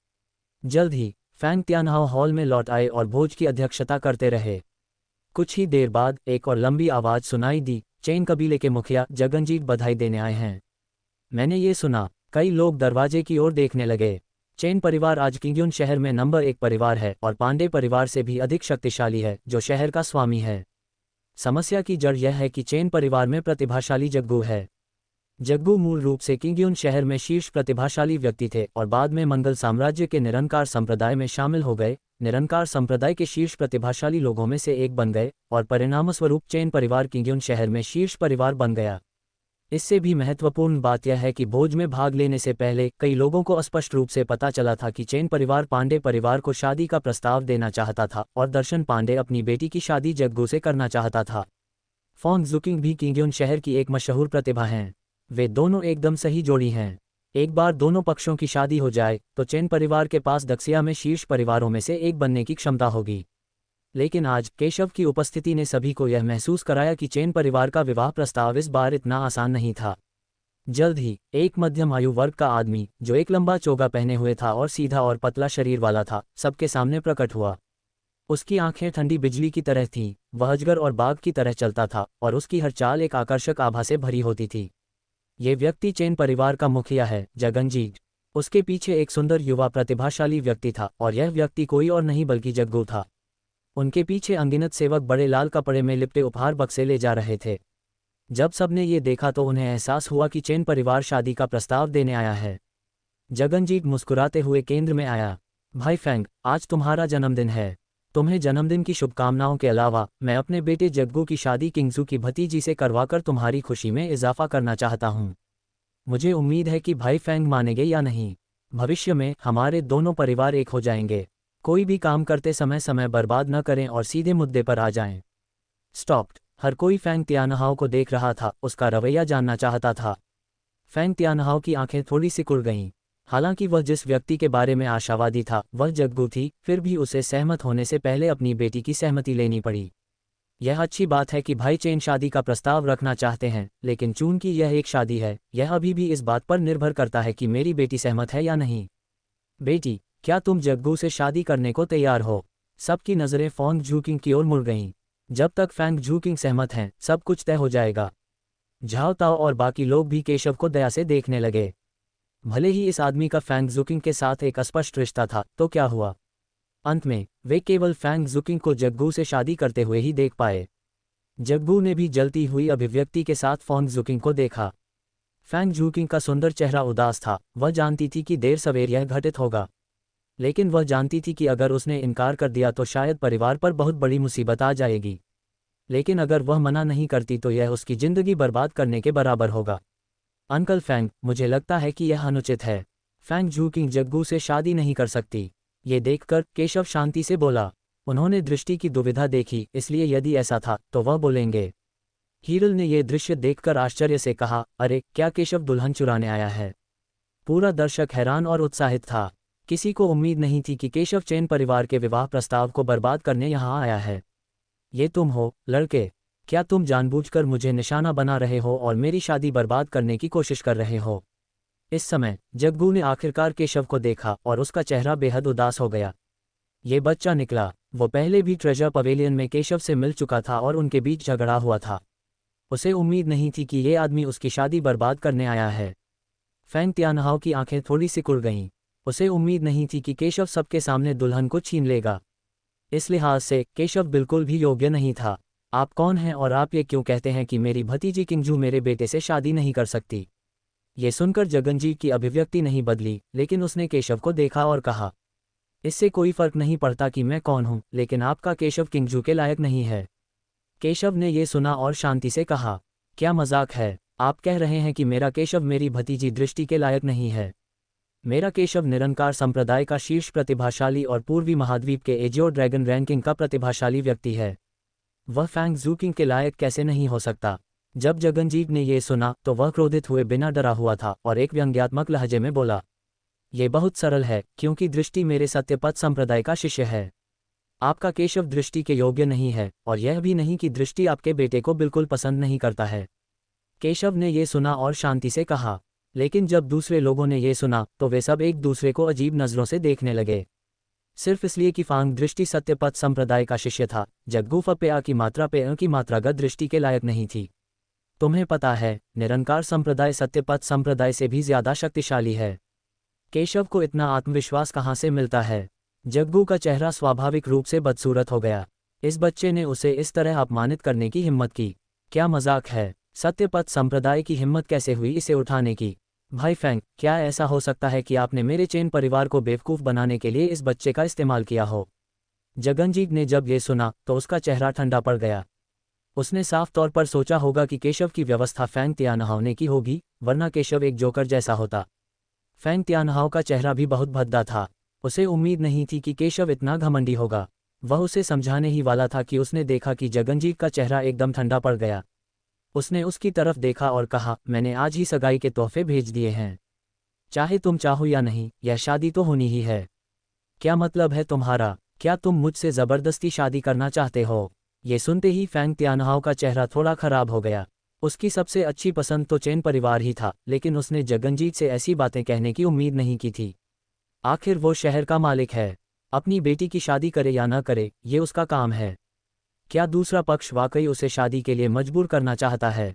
जल्द ही फैंग तियानहाओ हॉल में लौट आए और भोज की अध्यक्षता करते रहे। कुछ ही देर बाद एक और लंबी आवाज सुनाई दी, चेन कबीले के मुखिया जगनजीत बधाई देने आए हैं। मैंने ये सुना। कई लोग दरवाजे की ओर देखने लगे। चेन परिवार आज किंग्यून शहर में नंबर 1 परिवार है और पांडे परिवार से भी अधिक शक्तिशाली है, जो शहर का स्वामी है। समस्या की जड़ यह है कि चेन परिवार में प्रतिभाशाली जग्गू है। जग्गू मूल रूप से किंग्यून शहर में शीर्ष प्रतिभाशाली व्यक्ति थे और बाद में मंगल साम्राज्य के निरंकार संप्रदाय में शामिल हो गए। निरंकार संप्रदाय के शीर्ष प्रतिभाशाली लोगों में से एक बन गए और परिणामस्वरूप चेन परिवार किंग्यून शहर में शीर्ष परिवार बन गया। इससे भी महत्वपूर्ण बात यह है कि भोज में भाग लेने से पहले कई लोगों को स्पष्ट रूप से पता चला था कि चेन परिवार पांडे परिवार को शादी का प्रस्ताव देना चाहता था और दर्शन पांडे अपनी बेटी की शादी जग्गू से करना चाहता था। फॉन्ग जुकिंग भी किंग्यून शहर की एक मशहूर प्रतिभा हैं। वे दोनों एकदम सही जोड़ी हैं। एक बार दोनों पक्षों की शादी हो जाए तो चेन परिवार के पास दक्षिया में शीर्ष परिवारों में से एक बनने की क्षमता होगी। लेकिन आज केशव की उपस्थिति ने सभी को यह महसूस कराया कि चेन परिवार का विवाह प्रस्ताव इस बार इतना आसान नहीं था। जल्द ही एक मध्यम आयु वर्ग का आदमी, जो एक लंबा चोगा पहने हुए था और सीधा और पतला शरीर वाला था, सबके सामने प्रकट हुआ। उसकी आंखें ठंडी बिजली की तरह थीं, वह अजगर और बाघ की तरह चलता था और उसकी हर चाल एक आकर्षक आभा से भरी होती थी। ये व्यक्ति चेन परिवार का मुखिया है, जगनजीत। उसके पीछे एक सुंदर युवा प्रतिभाशाली व्यक्ति था और यह व्यक्ति कोई और नहीं बल्कि जग्गू था। उनके पीछे अनगिनत सेवक बड़े लाल कपड़े में लिपटे उपहार बक्से ले जा रहे थे। जब सबने ये देखा तो उन्हें एहसास हुआ कि चेन परिवार शादी का प्रस्ताव देने आया है। जगनजीत मुस्कुराते हुए केंद्र में आया। भाई फैंग, आज तुम्हारा जन्मदिन है। तुम्हें जन्मदिन की शुभकामनाओं के अलावा मैं अपने बेटे जग्गू की शादी किंगजू की भतीजी से करवाकर तुम्हारी खुशी में इजाफा करना चाहता हूँ। मुझे उम्मीद है कि भाई फैंग मानेंगे या नहीं। भविष्य में हमारे दोनों परिवार एक हो जाएंगे। कोई भी काम करते समय समय बर्बाद न करें और सीधे मुद्दे पर आ जाएं। स्टॉप्ड। हर कोई फैंग तियानहाओ को देख रहा था, उसका रवैया जानना चाहता था। फैंग तियानहाओ की आंखें थोड़ी सिकुड़ गईं। हालांकि वह जिस व्यक्ति के बारे में आशावादी था वह जग्गू थी, फिर भी उसे सहमत होने से पहले अपनी बेटी की सहमति लेनी पड़ी। यह अच्छी बात है कि भाई चेन शादी का प्रस्ताव रखना चाहते हैं, लेकिन चूंकि यह एक शादी है, यह अभी भी इस बात पर निर्भर करता है कि मेरी बेटी सहमत है या नहीं। बेटी, क्या तुम जग्गू से शादी करने को तैयार हो? सबकी नज़रें फेंग झूकिंग की ओर मुड़ गईं। जब तक फेंग झूकिंग सहमत हैं, सब कुछ तय हो जाएगा। झाओ ताओ और बाकी लोग भी केशव को दया से देखने लगे। भले ही इस आदमी का फेंग झूकिंग के साथ एक अस्पष्ट रिश्ता था, तो क्या हुआ? अंत में वे केवल फेंग झूकिंग को जग्गू से शादी करते हुए ही देख पाए। जग्गू ने भी जलती हुई अभिव्यक्ति के साथ फेंग झूकिंग को देखा। फेंग झूकिंग का सुंदर चेहरा उदास था। वह जानती थी कि देर सवेर यह घटित होगा, लेकिन वह जानती थी कि अगर उसने इनकार कर दिया तो शायद परिवार पर बहुत बड़ी मुसीबत आ जाएगी। लेकिन अगर वह मना नहीं करती तो यह उसकी जिंदगी बर्बाद करने के बराबर होगा। अंकल फेंग, मुझे लगता है कि यह अनुचित है। फेंग झूकिंग जग्गू से शादी नहीं कर सकती। ये देखकर केशव शांति से बोला। उन्होंने दृष्टि की दुविधा देखी, इसलिए यदि ऐसा था तो वह बोलेंगे। हीरल ने यह दृश्य देखकर आश्चर्य से कहा, अरे, क्या केशव दुल्हन चुराने आया है? पूरा दर्शक हैरान और उत्साहित था। किसी को उम्मीद नहीं थी कि केशव चेन परिवार के विवाह प्रस्ताव को बर्बाद करने यहाँ आया है। ये तुम हो, लड़के? क्या तुम जानबूझकर मुझे निशाना बना रहे हो और मेरी शादी बर्बाद करने की कोशिश कर रहे हो? इस समय जग्गू ने आखिरकार केशव को देखा और उसका चेहरा बेहद उदास हो गया। ये बच्चा निकला। वो पहले भी ट्रेजर पवेलियन में केशव से मिल चुका था और उनके बीच झगड़ा हुआ था। उसे उम्मीद नहीं थी कि ये आदमी उसकी शादी बर्बाद करने आया है। फेंग तियानहाओ की आंखें थोड़ी सिकुड़ गईं। उसे उम्मीद नहीं थी कि केशव सबके सामने दुल्हन को छीन लेगा। इस लिहाज से केशव बिल्कुल भी योग्य नहीं था। आप कौन हैं और आप ये क्यों कहते हैं कि मेरी भतीजी किंगजू मेरे बेटे से शादी नहीं कर सकती? ये सुनकर जगनजीत की अभिव्यक्ति नहीं बदली, लेकिन उसने केशव को देखा और कहा, इससे कोई फर्क नहीं पड़ता कि मैं कौन हूं, लेकिन आपका केशव किंगजू के लायक नहीं है। केशव ने ये सुना और शांति से कहा, क्या मजाक है? आप कह रहे हैं कि मेरा केशव मेरी भतीजी दृष्टि के लायक नहीं है? मेरा केशव निरंकार संप्रदाय का शीर्ष प्रतिभाशाली और पूर्वी महाद्वीप के एजियो ड्रैगन रैंकिंग का प्रतिभाशाली व्यक्ति है। वह फेंग झूकिंग के लायक कैसे नहीं हो सकता? जब जगनजीत ने यह सुना तो वह क्रोधित हुए बिना डरा हुआ था और एक व्यंग्यात्मक लहजे में बोला, यह बहुत सरल है, क्योंकि दृष्टि मेरे सत्यपथ संप्रदाय का शिष्य है। आपका केशव दृष्टि के योग्य नहीं है, और यह भी नहीं कि दृष्टि आपके बेटे को बिल्कुल पसंद नहीं करता है। केशव ने यह सुना और शांति से कहा। लेकिन जब दूसरे लोगों ने यह सुना तो वे सब एक दूसरे को अजीब नज़रों से देखने लगे। सिर्फ इसलिए कि फांग दृष्टि सत्यपथ संप्रदाय का शिष्य था, जग्गू फपेआ की मात्रा पे की मात्रागत दृष्टि के लायक नहीं थी। तुम्हें पता है, निरंकार संप्रदाय सत्यपथ संप्रदाय से भी ज्यादा शक्तिशाली है। केशव को इतना आत्मविश्वास कहाँ से मिलता है? जग्गू का चेहरा स्वाभाविक रूप से बदसूरत हो गया। इस बच्चे ने उसे इस तरह अपमानित करने की हिम्मत की। क्या मजाक है? सत्यपथ संप्रदाय की हिम्मत कैसे हुई इसे उठाने की? भाई फेंग, क्या ऐसा हो सकता है कि आपने मेरे चेन परिवार को बेवकूफ़ बनाने के लिए इस बच्चे का इस्तेमाल किया हो? जगनजीत ने जब ये सुना तो उसका चेहरा ठंडा पड़ गया। उसने साफ तौर पर सोचा होगा कि केशव की व्यवस्था फेंग तियानहाओ ने की होगी, वरना केशव एक जोकर जैसा होता। फेंग तियानहाओ का चेहरा भी बहुत भद्दा था। उसे उम्मीद नहीं थी कि केशव इतना घमंडी होगा। वह उसे समझाने ही वाला था कि उसने देखा कि जगनजीत का चेहरा एकदम ठंडा पड़ गया। उसने उसकी तरफ देखा और कहा, मैंने आज ही सगाई के तोहफे भेज दिए हैं। चाहे तुम चाहो या नहीं, यह शादी तो होनी ही है। क्या मतलब है तुम्हारा? क्या तुम मुझसे ज़बरदस्ती शादी करना चाहते हो? ये सुनते ही फेंग तियानहाओ का चेहरा थोड़ा खराब हो गया। उसकी सबसे अच्छी पसंद तो चेन परिवार ही था, लेकिन उसने जगनजीत से ऐसी बातें कहने की उम्मीद नहीं की थी। आखिर वो शहर का मालिक है। अपनी बेटी की शादी करे या न करे, ये उसका काम है। क्या दूसरा पक्ष वाकई उसे शादी के लिए मजबूर करना चाहता है?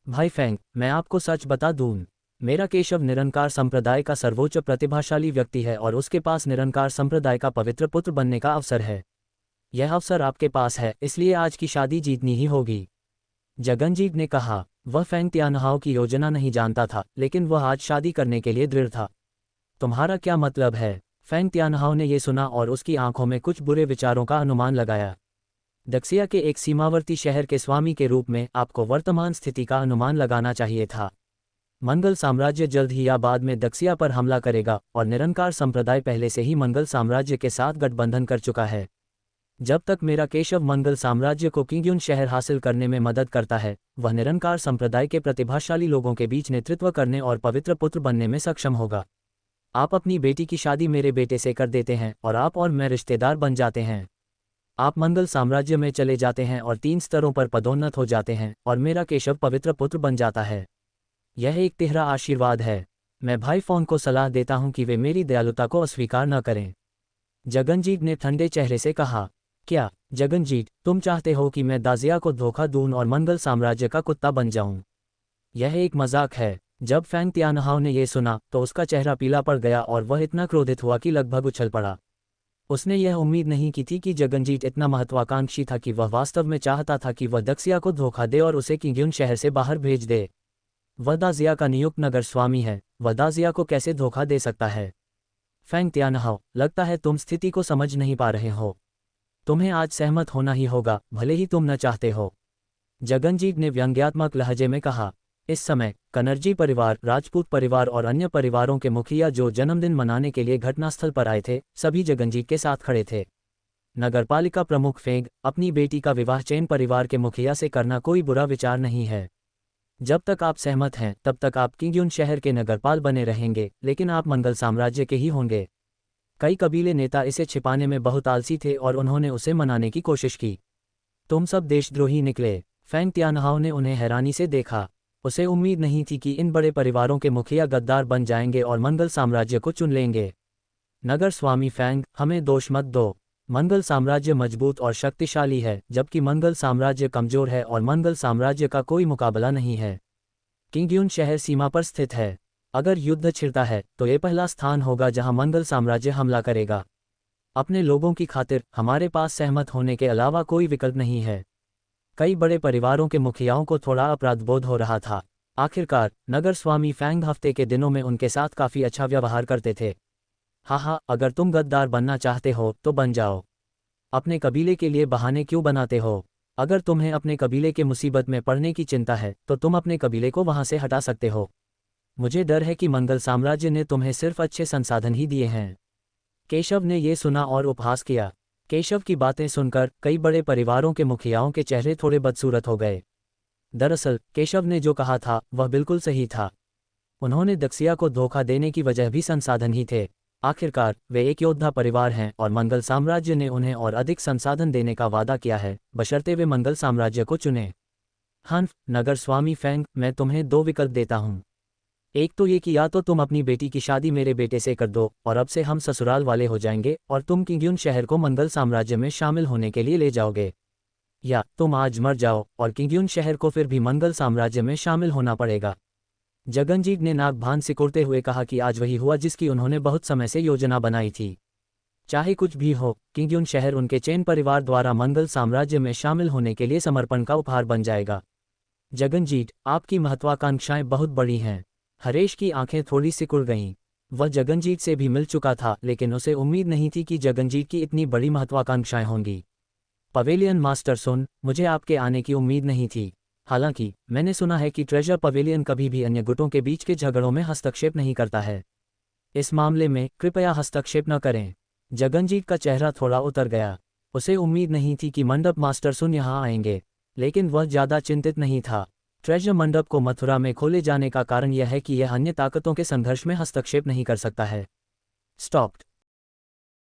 भाई फेंग, मैं आपको सच बता दूं, मेरा केशव निरंकार संप्रदाय का सर्वोच्च प्रतिभाशाली व्यक्ति है और उसके पास निरंकार संप्रदाय का पवित्र पुत्र बनने का अवसर है। यह अवसर आपके पास है, इसलिए आज की शादी जीतनी ही होगी। जगनजीत ने कहा। वह फेंग तियानहाओ की योजना नहीं जानता था, लेकिन वह आज शादी करने के लिए दृढ़ था। तुम्हारा क्या मतलब है? फेंग तियानहाओ ने यह सुना और उसकी आंखों में कुछ बुरे विचारों का अनुमान लगाया। दक्षिया के एक सीमावर्ती शहर के स्वामी के रूप में आपको वर्तमान स्थिति का अनुमान लगाना चाहिए था। मंगल साम्राज्य जल्द ही या बाद में दक्षिया पर हमला करेगा और निरंकार संप्रदाय पहले से ही मंगल साम्राज्य के साथ गठबंधन कर चुका है। जब तक मेरा केशव मंगल साम्राज्य को किंग्युन शहर हासिल करने में मदद करता है, वह निरंकार संप्रदाय के प्रतिभाशाली लोगों के बीच नेतृत्व करने और पवित्र पुत्र बनने में सक्षम होगा। आप अपनी बेटी की शादी मेरे बेटे से कर देते हैं और आप और मैं रिश्तेदार बन जाते हैं। आप मंगल साम्राज्य में चले जाते हैं और 3 स्तरों पर पदोन्नत हो जाते हैं और मेरा केशव पवित्र पुत्र बन जाता है। यह एक तिहरा आशीर्वाद है। मैं भाई फोन को सलाह देता हूं कि वे मेरी दयालुता को अस्वीकार न करें। जगनजीत ने ठंडे चेहरे से कहा, क्या जगनजीत, तुम चाहते हो कि मैं दाजिया को धोखा दूं और मंगल साम्राज्य का कुत्ता बन जाऊं? यह एक मजाक है। जब फैंग तियानहाओ ने यह सुना तो उसका चेहरा पीला पड़ गया और वह इतना क्रोधित हुआ कि लगभग उछल पड़ा। उसने यह उम्मीद नहीं की थी कि जगनजीत इतना महत्वाकांक्षी था कि वह वास्तव में चाहता था कि वह दक्सिया को धोखा दे और उसे किंग्युन शहर से बाहर भेज दे। वह दाजिया का नियुक्त नगर स्वामी है, वह दाजिया को कैसे धोखा दे सकता है? फैंग तियानहाओ, लगता है तुम स्थिति को समझ नहीं पा रहे हो। तुम्हें आज सहमत होना ही होगा, भले ही तुम न चाहते हो। जगनजीत ने व्यंग्यात्मक लहजे में कहा। इस समय कनर्जी परिवार, राजपूत परिवार और अन्य परिवारों के मुखिया जो जन्मदिन मनाने के लिए घटनास्थल पर आए थे, सभी जगनजीत के साथ खड़े थे। नगरपालिका प्रमुख फेंग, अपनी बेटी का विवाह चैन परिवार के मुखिया से करना कोई बुरा विचार नहीं है। जब तक आप सहमत हैं तब तक आप किंग्युन शहर के नगरपाल बने रहेंगे, लेकिन आप मंगल साम्राज्य के ही होंगे। कई कबीले नेता इसे छिपाने में बहुत आलसी थे और उन्होंने उसे मनाने की कोशिश की। तुम सब देशद्रोही निकले। फैंग तियानहाओ ने उन्हें हैरानी से देखा। उसे उम्मीद नहीं थी कि इन बड़े परिवारों के मुखिया गद्दार बन जाएंगे और मंगल साम्राज्य को चुन लेंगे। नगर स्वामी फैंग, हमें दोष मत दो। मंगल साम्राज्य मजबूत और शक्तिशाली है, जबकि मंगल साम्राज्य कमजोर है और मंगल साम्राज्य का कोई मुकाबला नहीं है। किंग्युन शहर सीमा पर स्थित है। अगर युद्ध छिड़ता है तो ये पहला स्थान होगा जहां मंगल साम्राज्य हमला करेगा। अपने लोगों की खातिर हमारे पास सहमत होने के अलावा कोई विकल्प नहीं है। कई बड़े परिवारों के मुखियाओं को थोड़ा अपराधबोध हो रहा था। आखिरकार नगर स्वामी फैंग हफ्ते के दिनों में उनके साथ काफी अच्छा व्यवहार करते थे। हाँ, अगर तुम गद्दार बनना चाहते हो तो बन जाओ। अपने कबीले के लिए बहाने क्यों बनाते हो? अगर तुम्हें अपने कबीले के मुसीबत में पड़ने की चिंता है तो तुम अपने कबीले को वहां से हटा सकते हो। मुझे डर है कि मंगल साम्राज्य ने तुम्हें सिर्फ अच्छे संसाधन ही दिए हैं। केशव ने ये सुना और उपहास किया। केशव की बातें सुनकर कई बड़े परिवारों के मुखियाओं के चेहरे थोड़े बदसूरत हो गए। दरअसल केशव ने जो कहा था वह बिल्कुल सही था। उन्होंने दक्सिया को धोखा देने की वजह भी संसाधन ही थे। आखिरकार वे एक योद्धा परिवार हैं और मंगल साम्राज्य ने उन्हें और अधिक संसाधन देने का वादा किया है, बशर्ते वे मंगल साम्राज्य को चुनें। हन्फ, नगर स्वामी फैंग, मैं तुम्हें 2 विकल्प देता हूँ। एक तो ये कि या तो तुम अपनी बेटी की शादी मेरे बेटे से कर दो और अब से हम ससुराल वाले हो जाएंगे और तुम किंग्युन शहर को मंगल साम्राज्य में शामिल होने के लिए ले जाओगे, या तुम आज मर जाओ और किंग्युन शहर को फिर भी मंगल साम्राज्य में शामिल होना पड़ेगा। जगनजीत ने नाक भान सिकुड़ते हुए कहा कि आज वही हुआ जिसकी उन्होंने बहुत समय से योजना बनाई थी। चाहे कुछ भी हो, किंग्युन शहर उनके चैन परिवार द्वारा मंगल साम्राज्य में शामिल होने के लिए समर्पण का उपहार बन जाएगा। जगनजीत, आपकी महत्वाकांक्षाएं बहुत बड़ी हैं। हरेश की आंखें थोड़ी सिकुड़ गईं। वह जगनजीत से भी मिल चुका था, लेकिन उसे उम्मीद नहीं थी कि जगनजीत की इतनी बड़ी महत्वाकांक्षाएं होंगी। पवेलियन मास्टर सुन, मुझे आपके आने की उम्मीद नहीं थी। हालांकि मैंने सुना है कि ट्रेजर पवेलियन कभी भी अन्य गुटों के बीच के झगड़ों में हस्तक्षेप नहीं करता है। इस मामले में कृपया हस्तक्षेप न करें। जगनजीत का चेहरा थोड़ा उतर गया। उसे उम्मीद नहीं थी कि मंडप मास्टर सुन यहाँ आएंगे, लेकिन वह ज़्यादा चिंतित नहीं था। ट्रेजर मंडप को मथुरा में खोले जाने का कारण यह है कि यह अन्य ताकतों के संघर्ष में हस्तक्षेप नहीं कर सकता है। स्टॉप्ड।